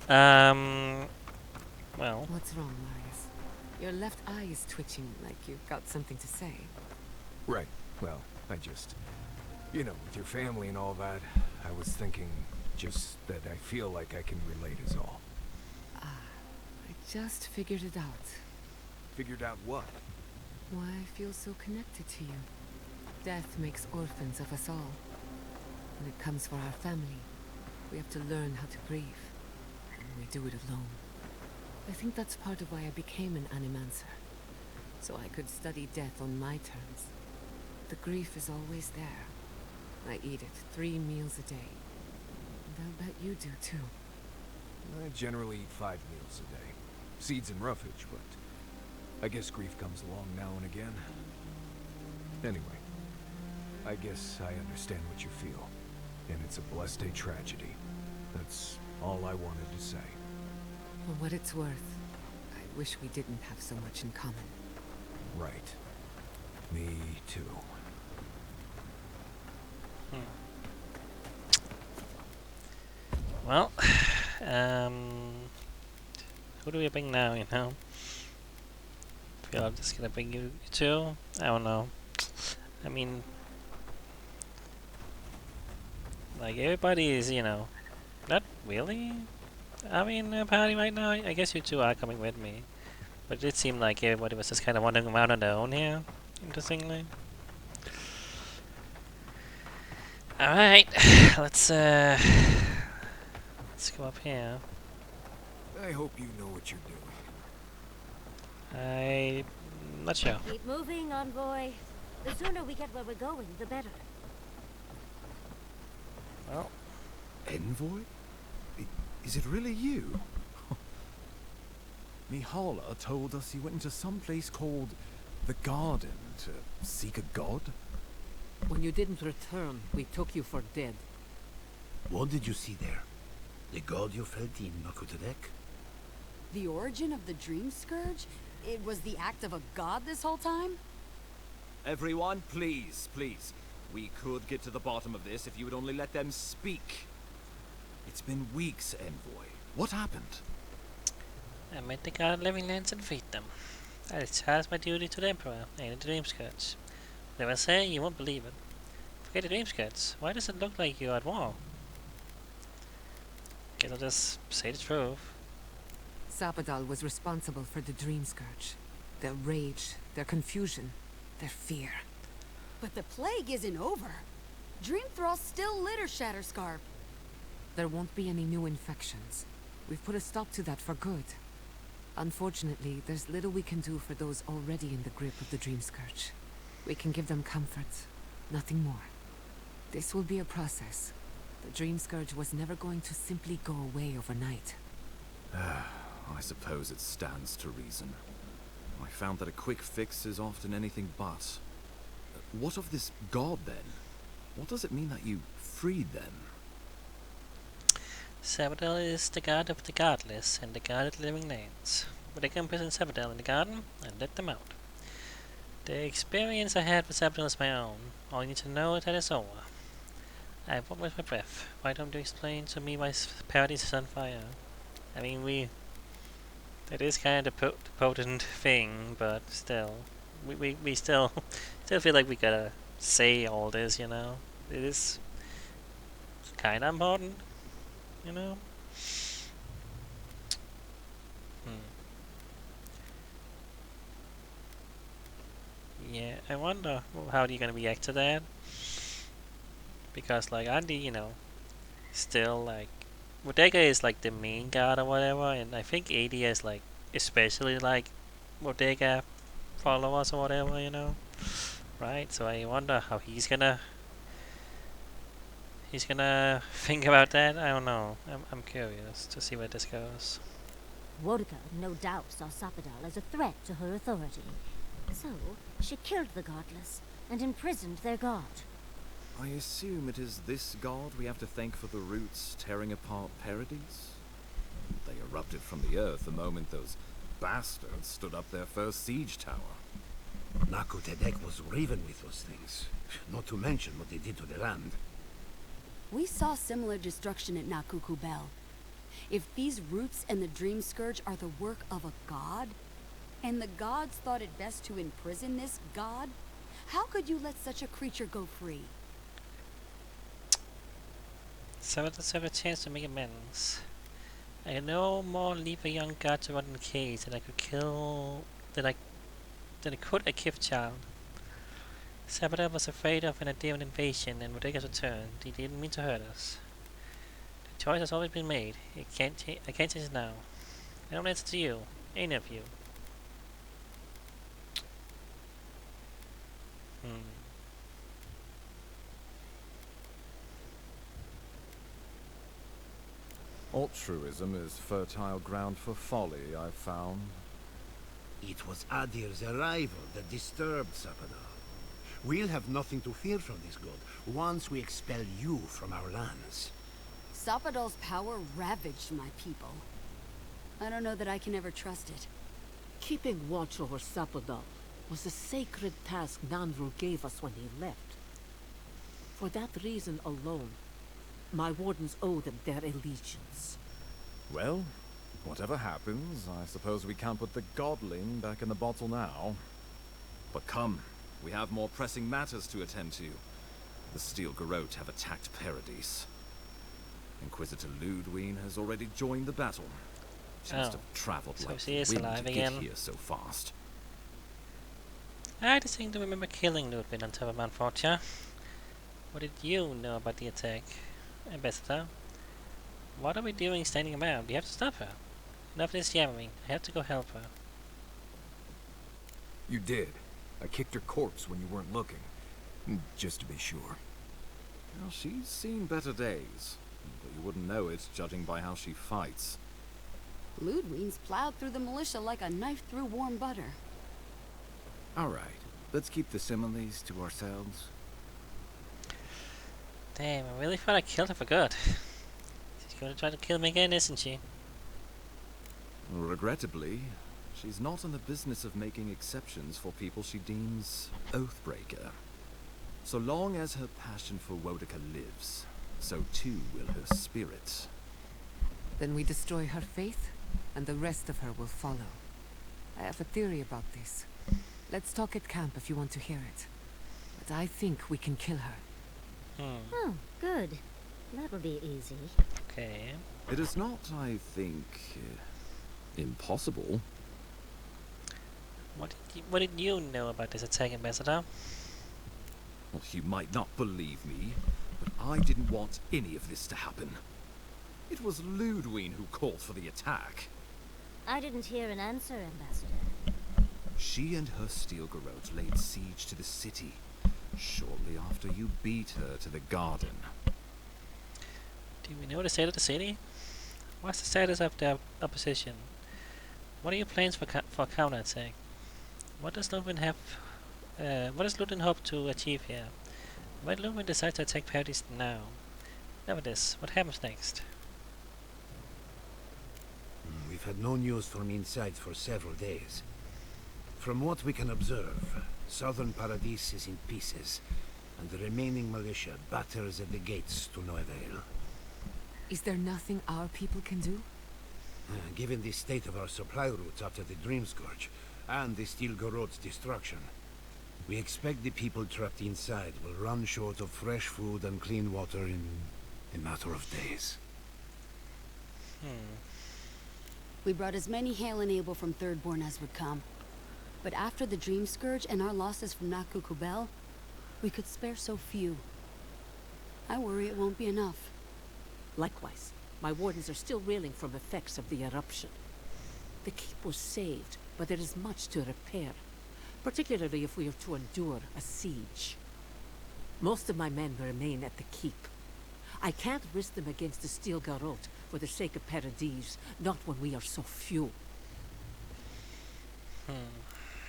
Speaker 1: Well.
Speaker 2: What's wrong, Marius? Your left eye is twitching like you've got something to say.
Speaker 12: Right. Well, I just... You know, with your family and all that, I was thinking just that I feel like I can relate is all.
Speaker 2: I just figured it out.
Speaker 12: Figured out what?
Speaker 2: Why I feel so connected to you. Death makes orphans of us all. When it comes for our family, we have to learn how to grieve. And we do it alone. I think that's part of why I became an animancer. So I could study death on my terms. The grief is always there. I eat it 3 meals a day. And I'll bet you do too.
Speaker 12: I generally eat 5 meals a day. Seeds and roughage, but I guess grief comes along now and again. Anyway, I guess I understand what you feel. And it's a blessed day tragedy. That's all I wanted to say.
Speaker 2: For what it's worth, I wish we didn't have so much in common.
Speaker 12: Right. Me too.
Speaker 1: Well, who do we bring now, you know? Feel I'm just gonna bring you two? I don't know. I mean, like, everybody is, you know, not really having a party right now. I guess you two are coming with me. But it did seem like everybody was just kind of wandering around on their own here, interestingly. Alright, let's go up here.
Speaker 12: I hope you know what you're doing.
Speaker 1: I'm not sure.
Speaker 13: Keep moving, envoy. The sooner we get where we're going, the better.
Speaker 1: Well,
Speaker 10: Envoy? Is it really you? Mihala told us you went into some place called the Garden to seek a god?
Speaker 6: When you didn't return, we took you for dead.
Speaker 14: What did you see there? The god you felt in Makutadek?
Speaker 11: The origin of the Dream Scourge? It was the act of a god this whole time?
Speaker 15: Everyone, please, please. We could get to the bottom of this if you would only let them speak.
Speaker 10: It's been weeks, Envoy. What happened?
Speaker 1: I met the god of living lands and defeat them. I discharged my duty to the Emperor and the Dream Scourge. Whatever I say, you won't believe it. Forget the dream skirts. Why does it look like you're at war? Guess I'll just say the truth.
Speaker 16: Sapadal was responsible for the dream scourge. Their rage, their confusion, their fear.
Speaker 17: But the plague isn't over. Dreamthrall still litter Shatterscarp.
Speaker 16: There won't be any new infections. We've put a stop to that for good. Unfortunately, there's little we can do for those already in the grip of the dream scourge. We can give them comfort, nothing more. This will be a process. The dream scourge was never going to simply go away overnight.
Speaker 15: I suppose it stands to reason. I found that a quick fix is often anything but. What of this god, then? What does it mean that you freed them?
Speaker 1: Sapadal is the god of the godless and the god of the living lands. But I can imprison Sapadal in the garden and let them out. The experience I had with Sapadal is my own. All you need to know is that it's over. I won't waste my breath. Why don't you explain to me why paradise is on fire? I mean, that is kind of the potent thing, but still, we still feel like we gotta say all this, you know? It is kind of important, you know? Yeah, I wonder how they're gonna react to that. Because, like, Andy, you know, still, like, Bodega is, like, the main god or whatever, and I think Adia is, like, especially, like, Bodega followers or whatever, you know? Right? So I wonder how he's gonna think about that. I don't know. I'm curious to see where this goes.
Speaker 13: Wodka no doubt saw Sapadal as a threat to her authority. So, she killed the godless and imprisoned their god.
Speaker 15: I assume it is this god we have to thank for the roots tearing apart Paradise? They erupted from the earth the moment those bastards stood up their first siege tower.
Speaker 14: Naku Tedek was raven with those things, not to mention what they did to the land.
Speaker 17: We saw similar destruction at Nakuku Bell. If these roots and the Dream Scourge are the work of a god, and the gods thought it best to imprison this god, how could you let such a creature go free?
Speaker 1: So let's have a chance to make amends. I can no more leave a young god to rot in a cage than I could kill than I could a gift child. Sapadal was afraid of an Adean invasion and Bodega's return. He didn't mean to hurt us. The choice has always been made. I can't change it now. I don't answer to you, any of you.
Speaker 4: Altruism is fertile ground for folly, I've found.
Speaker 14: It was Adir's arrival that disturbed Sapadal. We'll have nothing to fear from this god once we expel you from our lands.
Speaker 17: Sapadal's power ravaged my people. I don't know that I can ever trust it.
Speaker 6: Keeping watch over Sapadal was a sacred task Nanru gave us when he left. For that reason alone, my wardens owe them their allegiance.
Speaker 4: Well, whatever happens, I suppose we can't put the godling back in the bottle now.
Speaker 15: But come, we have more pressing matters to attend to. The Steel Garrote have attacked Paradise. Inquisitor Ludwig has already joined the battle. She must have traveled
Speaker 1: so
Speaker 15: like
Speaker 1: she is
Speaker 15: the wind
Speaker 1: alive
Speaker 15: to
Speaker 1: again.
Speaker 15: get here so fast.
Speaker 1: I just seem to remember killing Ludwig on top of Mount Fortia. What did you know about the attack, Ambassador? What are we doing standing around? We have to stop her. Enough of this yammering. I have to go help her.
Speaker 12: You did. I kicked her corpse when you weren't looking. Just to be sure.
Speaker 15: Well, she's seen better days. But you wouldn't know it, judging by how she fights.
Speaker 17: Ludwig's plowed through the militia like a knife through warm butter.
Speaker 4: Alright, let's keep the similes to ourselves.
Speaker 1: Damn, I really thought I killed her for good. She's gonna try to kill me again, isn't she?
Speaker 15: Regrettably, she's not in the business of making exceptions for people she deems Oathbreaker. So long as her passion for Wodeka lives, so too will her spirit.
Speaker 16: Then we destroy her faith, and the rest of her will follow. I have a theory about this. Let's talk at camp if you want to hear it. But I think we can kill her.
Speaker 13: Oh, good. That'll be easy.
Speaker 1: Okay.
Speaker 15: It is not, I think, impossible.
Speaker 1: What did you know about this attack, Ambassador?
Speaker 15: Well, you might not believe me, but I didn't want any of this to happen. It was Ludwig who called for the attack.
Speaker 13: I didn't hear an answer, Ambassador.
Speaker 15: She and her steel garrote laid siege to the city shortly after you beat her to the garden.
Speaker 1: Do we know the state of the city? What's the status of the opposition? What are your plans for counterattack? What does Ludwig have? What does Ludwig hope to achieve here? Why did Ludwig decide to attack Paradis now? Nevertheless, what happens next?
Speaker 14: We've had no news from inside for several days. From what we can observe, southern Paradis is in pieces, and the remaining militia batters at the gates to no avail.
Speaker 16: Is there nothing our people can do?
Speaker 14: Given the state of our supply routes after the Dream Scourge, and the Steel Garrote's destruction, we expect the people trapped inside will run short of fresh food and clean water in a matter of days.
Speaker 17: We brought as many Hail and Able from Thirdborn as would come. But after the Dream Scourge and our losses from Nakukubel, we could spare so few. I worry it won't be enough.
Speaker 18: Likewise, my wardens are still reeling from effects of the eruption. The keep was saved, but there is much to repair, particularly if we are to endure a siege. Most of my men remain at the keep. I can't risk them against the Steel Garrote for the sake of Paradis, not when we are so few.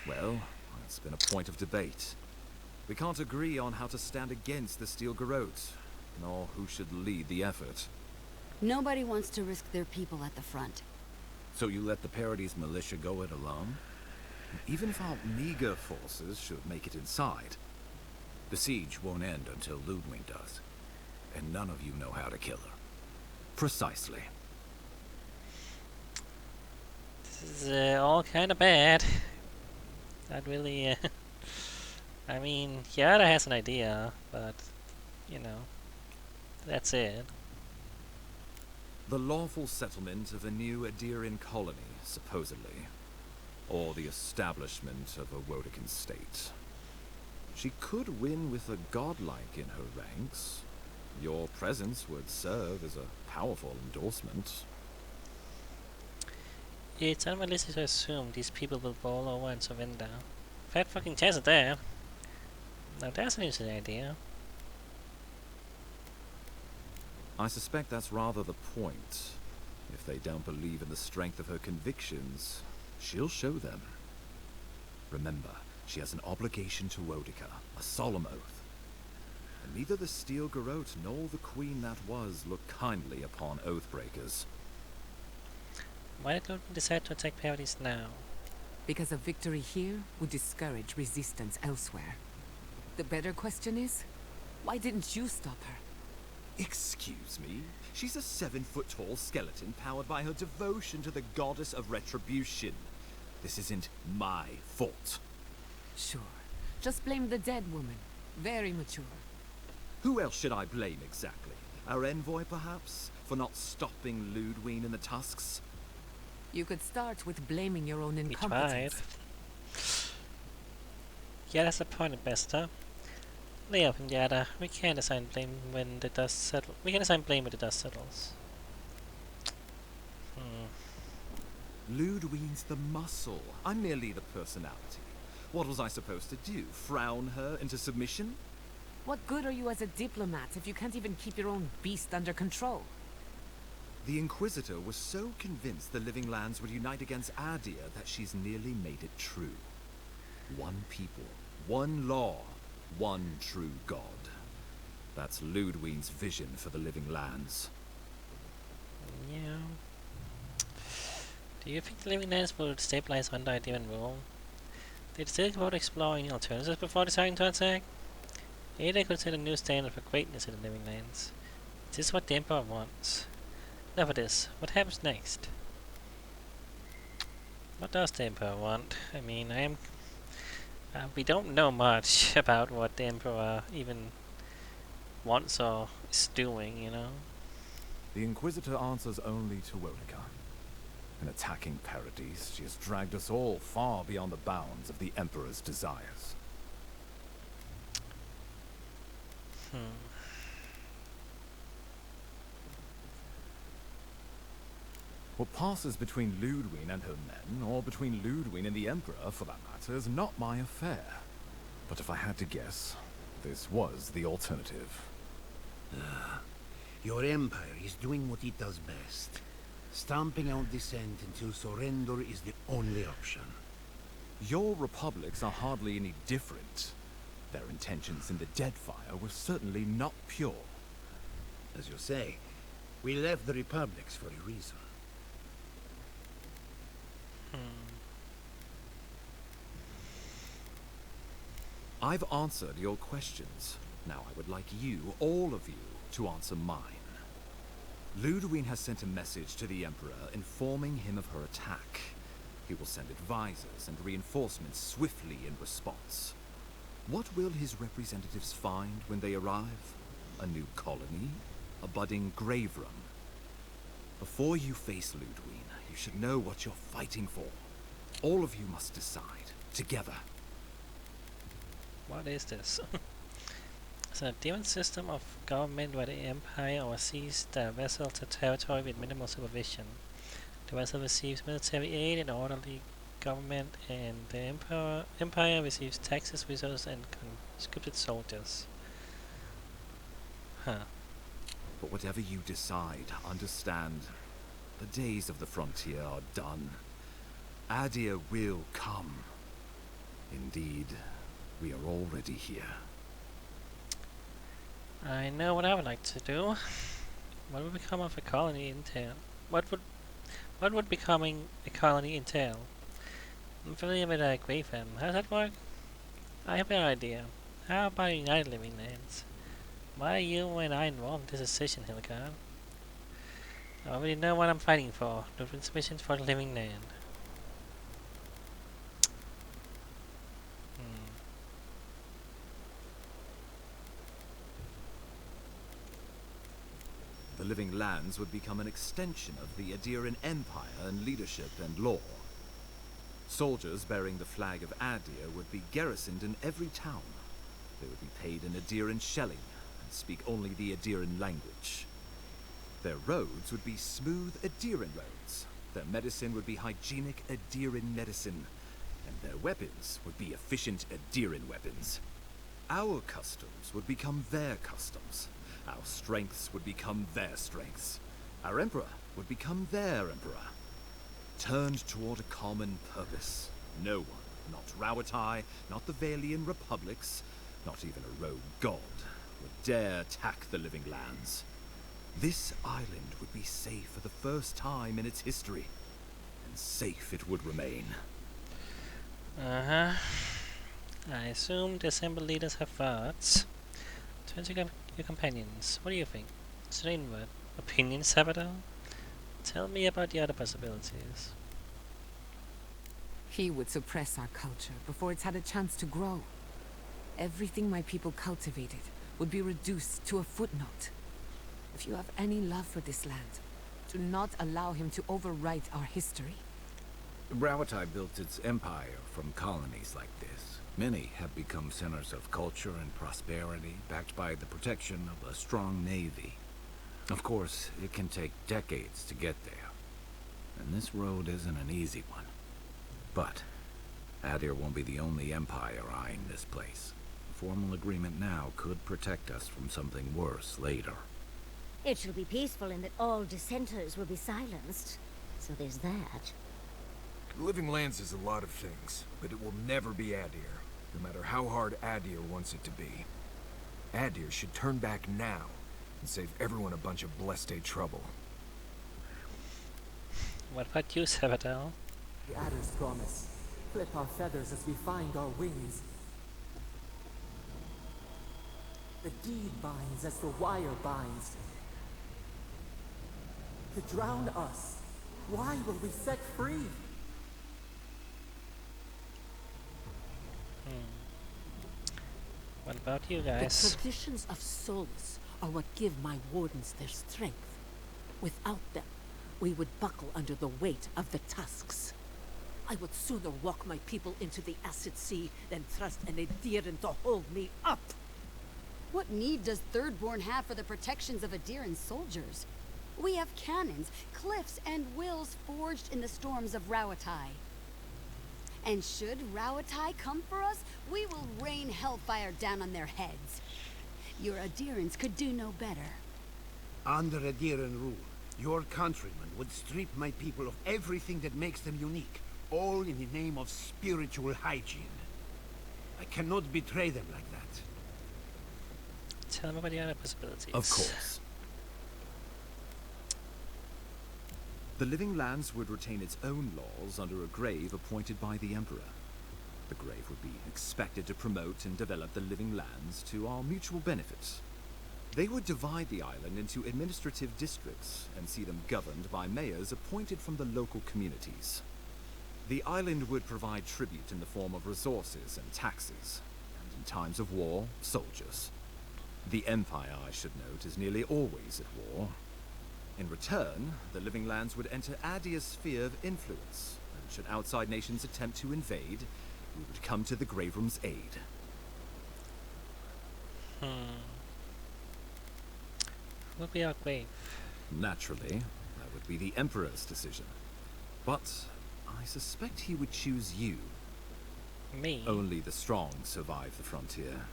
Speaker 15: Well, it's been a point of debate. We can't agree on how to stand against the Steel Garrote, nor who should lead the effort.
Speaker 17: Nobody wants to risk their people at the front.
Speaker 4: So you let the Paradis militia go it alone?
Speaker 15: Even if our meager forces should make it inside.
Speaker 4: The siege won't end until Ludwig does. And none of you know how to kill her.
Speaker 15: Precisely.
Speaker 1: This is all kind of bad. Not really. I mean, Yara has an idea, but you know, that's it.
Speaker 15: The lawful settlement of a new Adirian colony, supposedly. Or the establishment of a Wodekin state. She could win with a godlike in her ranks. Your presence would serve as a powerful endorsement.
Speaker 1: It's unrealistic to assume these people will bowl over and surrender. Fat fucking chance of that. Now that's an interesting idea.
Speaker 15: I suspect that's rather the point. If they don't believe in the strength of her convictions, she'll show them. Remember, she has an obligation to Wodika, a solemn oath. And neither the Steel Garrote nor the Queen that was look kindly upon oathbreakers.
Speaker 1: Why did Ludwig decide to attack Paradis now?
Speaker 16: Because a victory here would discourage resistance elsewhere. The better question is, why didn't you stop her?
Speaker 15: Excuse me? She's a 7-foot-tall skeleton powered by her devotion to the goddess of retribution. This isn't my fault.
Speaker 16: Sure. Just blame the dead woman. Very mature.
Speaker 15: Who else should I blame exactly? Our envoy, perhaps? For not stopping Ludwig and the Tusks?
Speaker 16: You could start with blaming your own
Speaker 1: We
Speaker 16: incompetence.
Speaker 1: tried. Yeah, that's the point, Ambassador. Lay up, Yada. We can't assign blame when the dust settles. We can assign blame when the dust settles.
Speaker 15: Ludwig's the muscle. I'm merely the personality. What was I supposed to do? Frown her into submission?
Speaker 16: What good are you as a diplomat if you can't even keep your own beast under control?
Speaker 15: The Inquisitor was so convinced the Living Lands would unite against Adir that she's nearly made it true. One people, one law, one true god. That's Ludwig's vision for the Living Lands.
Speaker 1: Yeah. Do you think the Living Lands will stabilize under a different rule? Did they think about exploring alternatives before deciding to attack? Maybe they could set a new standard for greatness in the Living Lands. Is this what the Emperor wants? Enough of this. What happens next? What does the Emperor want? I mean, we don't know much about what the Emperor even wants or is doing, you know?
Speaker 15: The Inquisitor answers only to Wonica. In attacking Paradise, she has dragged us all far beyond the bounds of the Emperor's desires. What passes between Ludwig and her men, or between Ludwig and the Emperor, for that matter, is not my affair. But if I had to guess, this was the alternative.
Speaker 14: Your empire is doing what it does best. Stamping out dissent until surrender is the only option.
Speaker 15: Your republics are hardly any different. Their intentions in the Deadfire were certainly not pure.
Speaker 14: As you say, we left the republics for a reason.
Speaker 15: I've answered your questions. Now I would like you, all of you, to answer mine. Ludwig has sent a message to the Emperor informing him of her attack. He will send advisors and reinforcements swiftly in response. What will his representatives find when they arrive? A new colony? A budding grave room? Before you face Ludwig, you should know what you're fighting for. All of you must decide, together.
Speaker 1: What is this? It's a different system of government where the Empire oversees the vessel's territory with minimal supervision. The vessel receives military aid and orderly government, and the Empire receives taxes, resources, and conscripted soldiers. Huh.
Speaker 15: But whatever you decide, understand, the days of the frontier are done. Adir will come. Indeed, we are already here.
Speaker 1: I know what I would like to do. What would become of a colony entail? What would becoming a colony entail? I'm familiar with a grave room. How does that work? I have an idea. How about United Living Lands? Why are you and I involved in this decision, Hildegard? I already know what I'm fighting for. The transmission for the living land.
Speaker 15: The Living Lands would become an extension of the Adiran Empire in leadership and law. Soldiers bearing the flag of Adir would be garrisoned in every town. They would be paid in Adiran shelling and speak only the Adiran language. Their roads would be smooth Adiran roads. Their medicine would be hygienic Adiran medicine. And their weapons would be efficient Adiran weapons. Our customs would become their customs. Our strengths would become their strengths. Our emperor would become their emperor. Turned toward a common purpose. No one, not Rawatai, not the Valian republics, not even a rogue god, would dare attack the Living Lands. This island would be safe for the first time in its history, and safe it would remain.
Speaker 1: I assume the assembled leaders have thoughts. Turn to your companions. What do you think? Strange word. Opinion, Sapadal? Tell me about the other possibilities.
Speaker 16: He would suppress our culture before it's had a chance to grow. Everything my people cultivated would be reduced to a footnote. If you have any love for this land, do not allow him to overwrite our history.
Speaker 4: Rawatai built its empire from colonies like this. Many have become centers of culture and prosperity, backed by the protection of a strong navy. Of course, it can take decades to get there. And this road isn't an easy one. But Adir won't be the only empire eyeing this place. A formal agreement now could protect us from something worse later.
Speaker 13: It shall be peaceful in that all dissenters will be silenced. So there's that.
Speaker 12: Living Lands is a lot of things, but it will never be Adir, no matter how hard Adir wants it to be. Adir should turn back now and save everyone a bunch of blessed trouble.
Speaker 1: What about you, Sapadal?
Speaker 6: The Adder's promise. Flip our feathers as we find our wings. The deed binds as the wire binds. To drown us, why were we set free?
Speaker 1: What about you
Speaker 18: The
Speaker 1: guys?
Speaker 18: traditions of souls are what give my wardens their strength. Without them, we would buckle under the weight of the tusks. I would sooner walk my people into the acid sea than trust an Adiran to hold me up.
Speaker 17: What need does Thirdborn have for the protections of Adiran soldiers? We have cannons, cliffs, and wills forged in the storms of Rawatai. And should Rawatai come for us, we will rain hellfire down on their heads. Your Adirans could do no better.
Speaker 14: Under Adiran rule, your countrymen would strip my people of everything that makes them unique, all in the name of spiritual hygiene. I cannot betray them like that.
Speaker 1: Tell me about the other possibilities.
Speaker 15: Of course. The Living Lands would retain its own laws under a grave appointed by the Emperor. The grave would be expected to promote and develop the Living Lands to our mutual benefit. They would divide the island into administrative districts and see them governed by mayors appointed from the local communities. The island would provide tribute in the form of resources and taxes, and in times of war, soldiers. The Empire, I should note, is nearly always at war. In return, the Living Lands would enter Adia's sphere of influence, and should outside nations attempt to invade, we would come to the Grave Room's aid.
Speaker 1: Would be our grave.
Speaker 15: Naturally, that would be the Emperor's decision. But I suspect he would choose you.
Speaker 1: Me?
Speaker 15: Only the strong survive the frontier.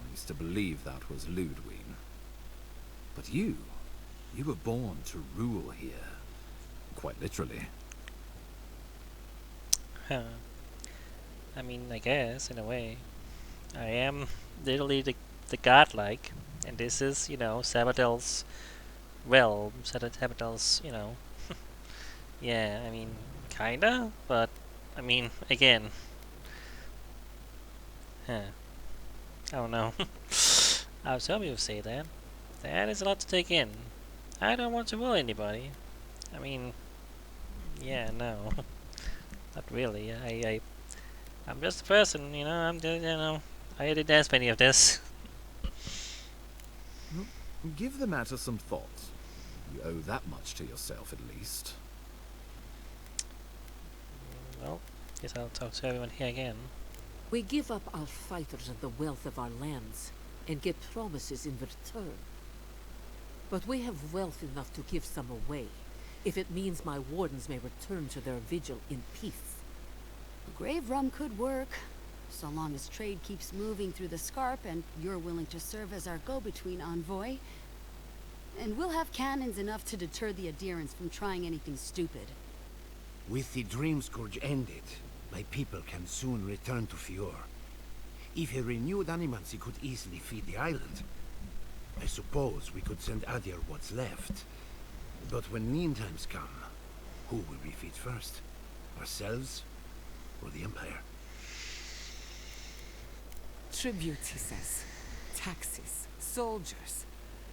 Speaker 15: I used to believe that was Ludwig. But you were born to rule here. Quite literally.
Speaker 1: Huh. I mean, I guess, in a way. I am literally the godlike, and this is, you know, Sapadal's realm, Sapadal's, you know. Yeah, I mean, kinda, but, I mean, again. Huh. I don't know. I was hoping you would say that. That is a lot to take in. I don't want to rule anybody. I mean, yeah, no. Not really. I'm just a person, you know, I'm just, you know, I didn't ask any of this.
Speaker 15: Give the matter some thought. You owe that much to yourself, at least.
Speaker 1: Well, guess I'll talk to everyone here again.
Speaker 18: We give up our fighters and the wealth of our lands, and get promises in return. But we have wealth enough to give some away, if it means my wardens may return to their vigil in peace.
Speaker 17: Grave Room could work, so long as trade keeps moving through the Scarp and you're willing to serve as our go-between envoy. And we'll have cannons enough to deter the Adirans from trying anything stupid.
Speaker 14: With the Dream Scourge ended, my people can soon return to Fior. If a renewed animancy could easily feed the island, I suppose we could send Adir what's left. But when meantimes come, who will we feed first? Ourselves? Or the Empire?
Speaker 16: Tribute, he says. Taxes. Soldiers.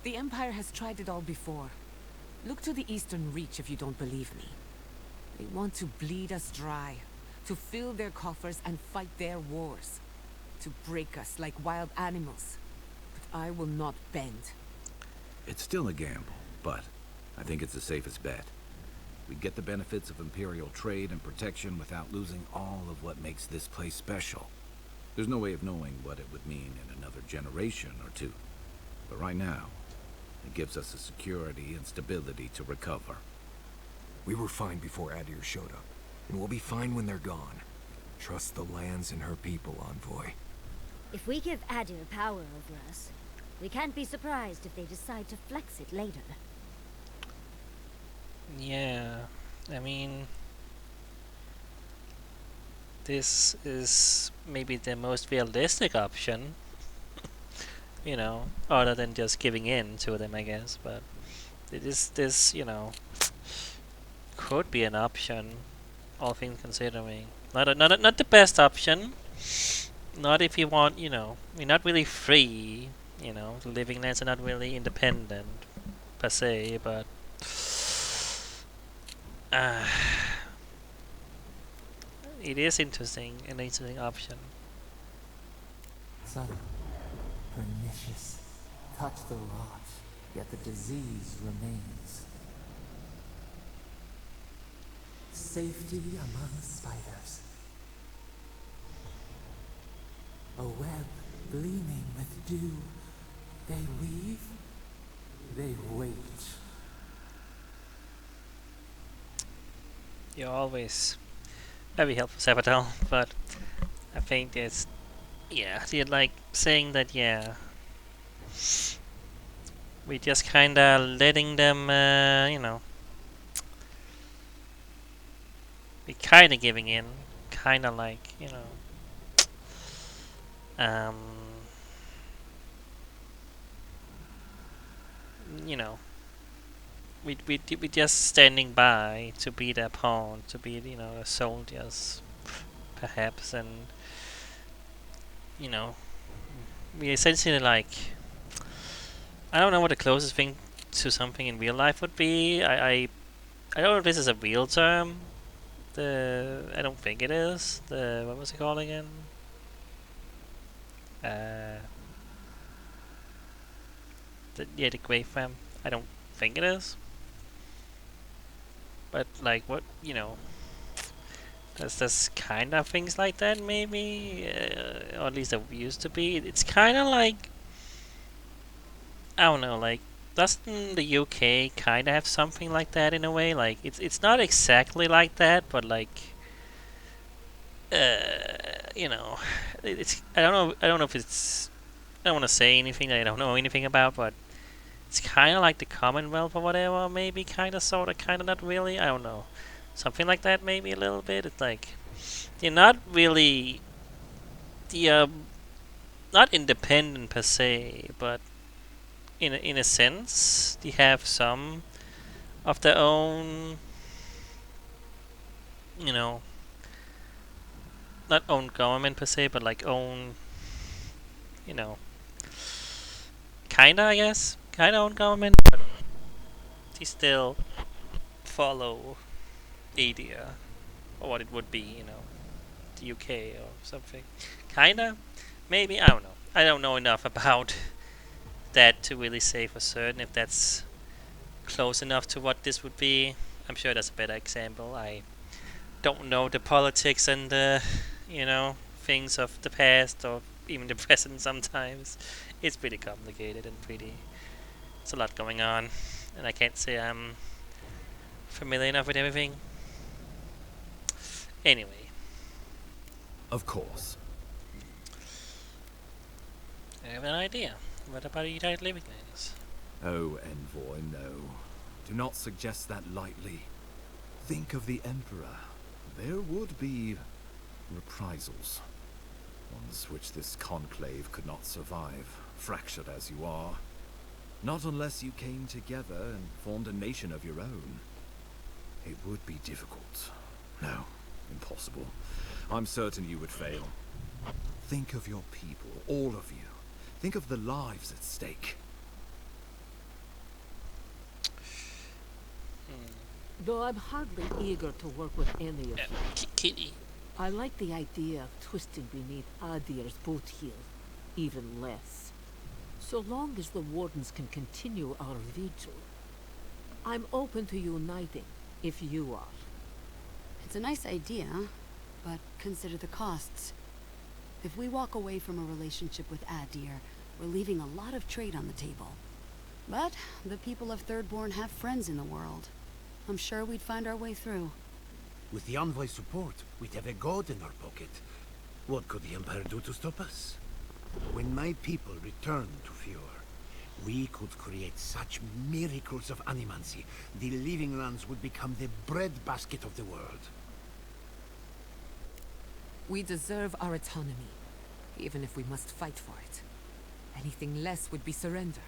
Speaker 16: The Empire has tried it all before. Look to the Eastern Reach if you don't believe me. They want to bleed us dry, to fill their coffers and fight their wars, to break us like wild animals. But I will not bend.
Speaker 4: It's still a gamble, but I think it's the safest bet. We get the benefits of Imperial trade and protection without losing all of what makes this place special. There's no way of knowing what it would mean in another generation or two. But right now, it gives us the security and stability to recover.
Speaker 12: We were fine before Adir showed up, and we'll be fine when they're gone. Trust the lands and her people, Envoy.
Speaker 13: If we give Adir power over us, we can't be surprised if they decide to flex it later.
Speaker 1: Yeah, I mean, this is maybe the most realistic option, you know, other than just giving in to them, I guess. But this, you know, could be an option, all things considering. Not the best option. Not if you want, you know, you're not really free. You know, the living lands are not really independent per se, but. It is interesting, an interesting option.
Speaker 6: Son, Pernicious. Touch the rot, yet the disease remains. Safety among spiders. A web gleaming with dew. They weave, they wait.
Speaker 1: You're always very helpful, Sapadal, but I think it's, yeah, you're like saying that, yeah, we just kinda letting them, you know, we kinda giving in, kinda like, you know, you know, we just standing by to be their pawn, to be, you know, the soldiers, perhaps, and, you know, we essentially like, I don't know what the closest thing to something in real life would be. I don't know if this is a real term. I don't think it is. What was it called again? The grave fam. I don't think it is. But like, what, you know, there's kind of things like that maybe, or at least it used to be. It's kind of like, I don't know, like, doesn't the UK kind of have something like that in a way? Like, it's not exactly like that, but like, you know, it's, I don't know if it's, I don't want to say anything that I don't know anything about, but it's kind of like the Commonwealth or whatever, maybe, kind of, sort of, kind of, not really, I don't know, something like that, maybe a little bit. It's like, they're not really, the not independent per se, but in a sense, they have some of their own, you know, not own government per se, but like own, you know, kinda, I guess, kinda own government, but they still follow idea, or what it would be, you know, the UK or something. Kinda, maybe, I don't know. I don't know enough about that to really say for certain if that's close enough to what this would be. I'm sure that's a better example. I don't know the politics and the, you know, things of the past or even the present sometimes. It's pretty complicated and it's a lot going on. And I can't say I'm familiar enough with everything. Anyway.
Speaker 15: Of course.
Speaker 1: I have an idea. What about United Living Things?
Speaker 15: Oh, Envoy, no. Do not suggest that lightly. Think of the Emperor. There would be reprisals. Ones which this conclave could not survive, fractured as you are. Not unless you came together and formed a nation of your own. It would be difficult. No, impossible. I'm certain you would fail. Think of your people, all of you. Think of the lives at stake.
Speaker 18: Though I'm hardly eager to work with any of you.
Speaker 1: Kitty.
Speaker 18: I like the idea of twisting beneath Adir's boot heel, even less. So long as the Wardens can continue our vigil, I'm open to uniting, if you are.
Speaker 17: It's a nice idea, but consider the costs. If we walk away from a relationship with Adir, we're leaving a lot of trade on the table. But the people of Thirdborn have friends in the world. I'm sure we'd find our way through.
Speaker 14: With the Envoy's support, we'd have a god in our pocket. What could the Empire do to stop us? When my people return to Fjord, we could create such miracles of animancy, the living lands would become the breadbasket of the world.
Speaker 16: We deserve our autonomy, even if we must fight for it. Anything less would be surrender.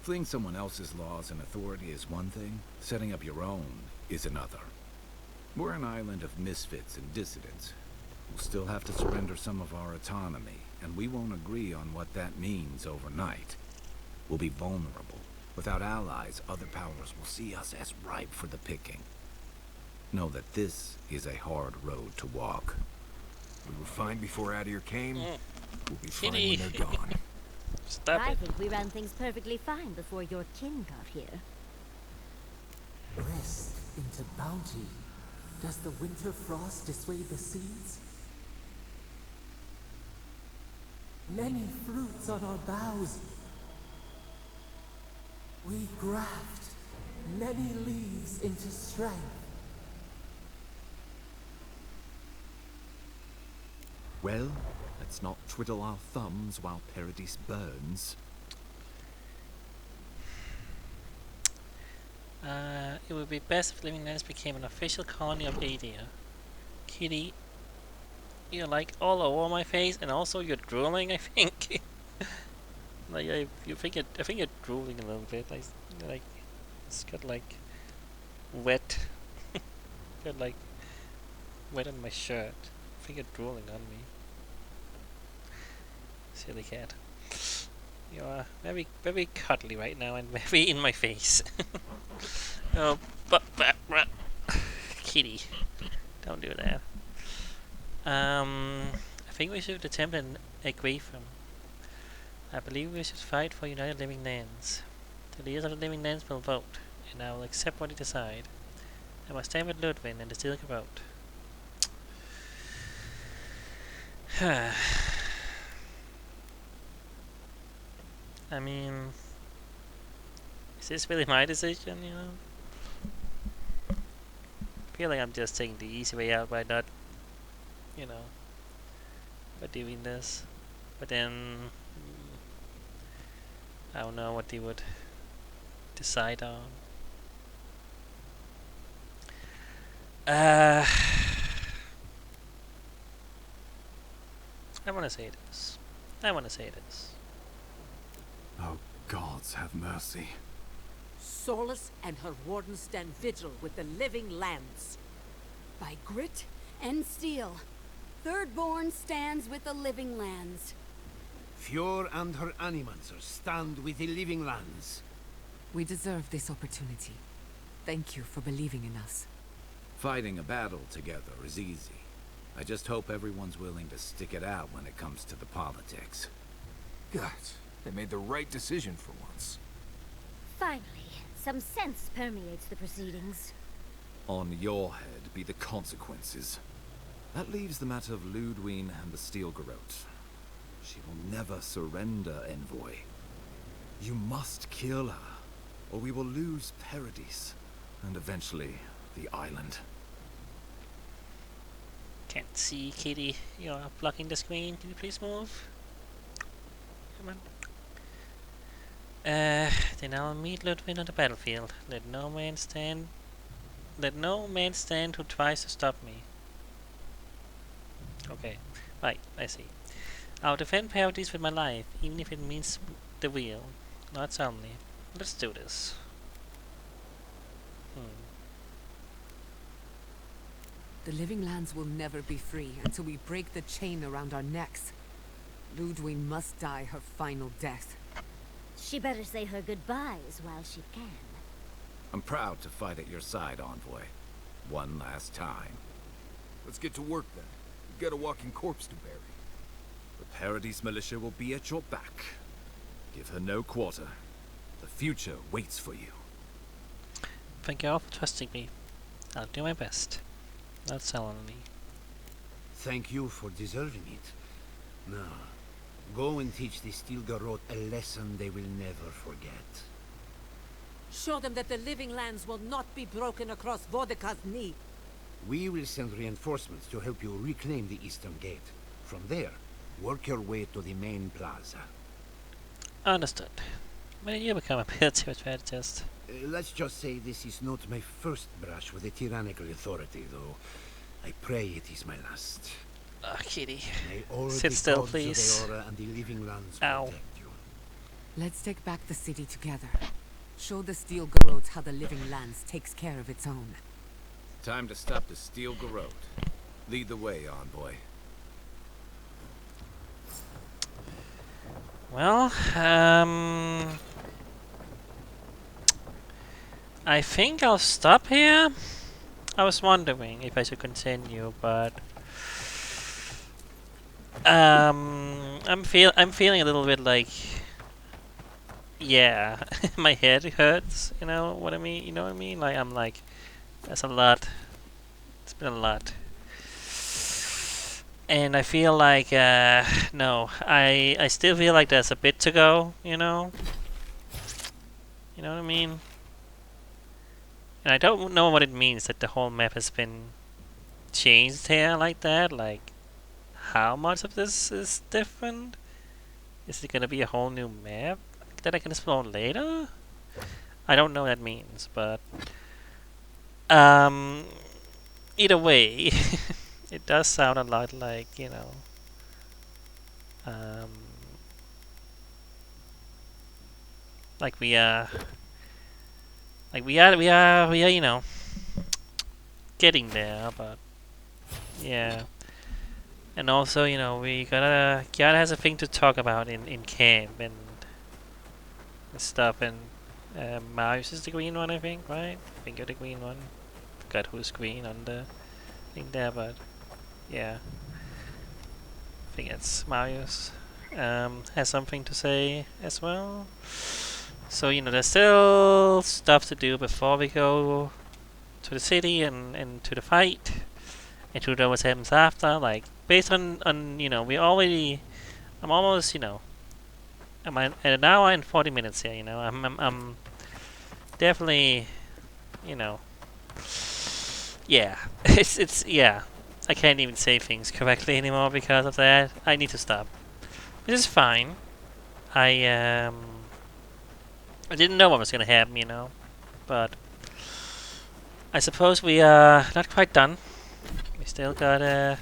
Speaker 4: Fleeing someone else's laws and authority is one thing, setting up your own is another. We're an island of misfits and dissidents. We'll still have to surrender some of our autonomy, and we won't agree on what that means overnight. We'll be vulnerable. Without allies, other powers will see us as ripe for the picking. Know that this is a hard road to walk.
Speaker 12: We were fine before Adir came. We'll be fine
Speaker 1: Kitty.
Speaker 12: when they're gone.
Speaker 1: Stop
Speaker 13: I
Speaker 1: it.
Speaker 13: think we ran things perfectly fine before your kin got here.
Speaker 6: Rest into bounty. Does the winter frost dissuade the seeds? Many fruits on our boughs. We graft many leaves into strength.
Speaker 15: Well, let's not twiddle our thumbs while Paradise burns.
Speaker 1: It would be best if Living Lands became an official colony of Adia. Kitty, you're like all over my face, and also you're drooling, I think. Like, I think you're drooling a little bit. Like it's got like wet. got like wet on my shirt. I think you're drooling on me. Silly cat. You are very cuddly right now and very in my face. Oh, but Kitty, don't do that. I think we should attempt a grievum. I believe we should fight for United Living Lands. The leaders of the Living Lands will vote, and I will accept what they decide. I must stand with Ludwig and the Steel vote. I mean, is this really my decision, you know? I feel like I'm just taking the easy way out by not, you know, by doing this. But then, I don't know what they would decide on. I want to say this.
Speaker 15: Oh, gods have mercy.
Speaker 18: Solus and her wardens stand vigil with the living lands.
Speaker 17: By grit and steel, Thirdborn stands with the living lands.
Speaker 14: Fjord and her animals stand with the living lands.
Speaker 16: We deserve this opportunity. Thank you for believing in us.
Speaker 4: Fighting a battle together is easy. I just hope everyone's willing to stick it out when it comes to the politics.
Speaker 12: God, they made the right decision for once.
Speaker 13: Finally, some sense permeates the proceedings.
Speaker 15: On your head be the consequences. That leaves the matter of Ludwig and the Steel Garrote. She will never surrender, Envoy. You must kill her, or we will lose Paradise, and eventually the island.
Speaker 1: Can't see, Kitty. You're blocking the screen. Can you please move? Come on. Then I'll meet Ludwig on the battlefield. Let no man stand who tries to stop me. Okay, right, I see. I'll defend Paradise with my life, even if it means the wheel. Not suddenly. Let's do this.
Speaker 16: The living lands will never be free until we break the chain around our necks. Ludwig must die her final death.
Speaker 13: She better say her goodbyes while she can.
Speaker 4: I'm proud to fight at your side, Envoy. One last time.
Speaker 12: Let's get to work then. We've got a walking corpse to bury.
Speaker 15: The Paradise militia will be at your back. Give her no quarter. The future waits for you.
Speaker 1: Thank you all for trusting me. I'll do my best. Not sullenly.
Speaker 14: Thank you for deserving it. Now, go and teach the Steel Garrote a lesson they will never forget.
Speaker 18: Show them that the living lands will not be broken across Vodka's knee.
Speaker 14: We will send reinforcements to help you reclaim the Eastern Gate. From there, work your way to the main plaza.
Speaker 1: Understood. When did you become a military strategist?
Speaker 14: Let's just say this is not my first brush with the tyrannical authority, though. I pray it is my last.
Speaker 1: Kitty.
Speaker 14: May all
Speaker 1: Sit
Speaker 14: the
Speaker 1: still,
Speaker 14: gods of
Speaker 1: please.
Speaker 14: Eora and the living lands
Speaker 1: Ow.
Speaker 14: protect you.
Speaker 16: Let's take back the city together. Show the Steel Garrote how the living lands takes care of its own.
Speaker 4: Time to stop the Steel Garrote. Lead the way, Envoy.
Speaker 1: Well, I think I'll stop here. I was wondering if I should continue, but I'm feeling a little bit like yeah, my head hurts. You know what I mean? You know what I mean? Like I'm like, that's a lot. It's been a lot. And I feel like no, I still feel like there's a bit to go. You know what I mean? And I don't know what it means that the whole map has been changed here like that. Like, how much of this is different? Is it gonna be a whole new map that I can explore later? I don't know what that means, but um, either way, it does sound a lot like um, like we are getting there, but yeah. And also, we gotta has a thing to talk about in camp and stuff. And Marius is the green one, I think, right? I think you're the green one. Forgot who's green on the thing there, but yeah, I think it's Marius. Has something to say as well. So there's still stuff to do before we go to the city and to the fight and to know what happens after. Like based on we already. I'm almost I'm at an hour and 40 minutes here. I'm definitely yeah. it's yeah. I can't even say things correctly anymore because of that. I need to stop. Which is fine. I I didn't know what was gonna happen, but I suppose we are not quite done. We still gotta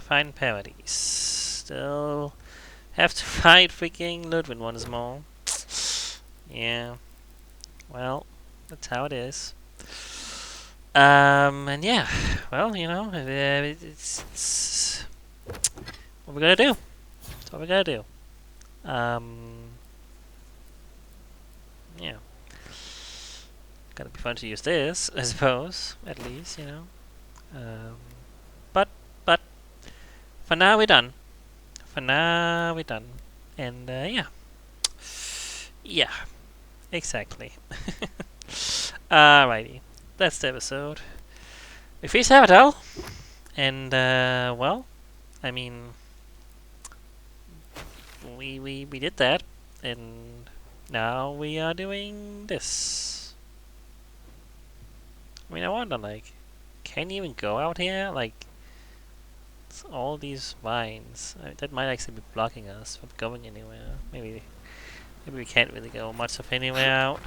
Speaker 1: find parodies. Still have to fight freaking Ludwig once more. Yeah. Well, that's how it is. And yeah, well, it's what we're gonna do. That's what we're gonna do. Yeah. Gotta be fun to use this, I suppose. At least, but for now we're done. For now we're done. And yeah. Yeah. Exactly. Alrighty. That's the episode. We face Sapadal. And well, I mean we did that, and now we are doing this. I mean, I wonder, like, can you even go out here? Like, it's all these vines. That might actually be blocking us from going anywhere. Maybe we can't really go much of anywhere out.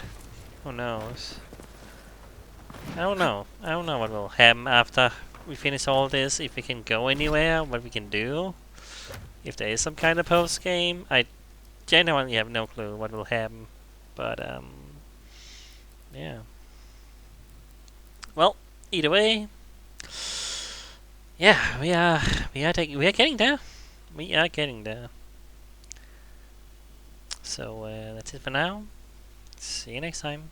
Speaker 1: Who knows? I don't know. I don't know what will happen after we finish all this. If we can go anywhere, what we can do. If there is some kind of post game, I genuinely have no clue what will happen. But yeah. Well, either way, yeah, we are getting there. We are getting there. So that's it for now. See you next time.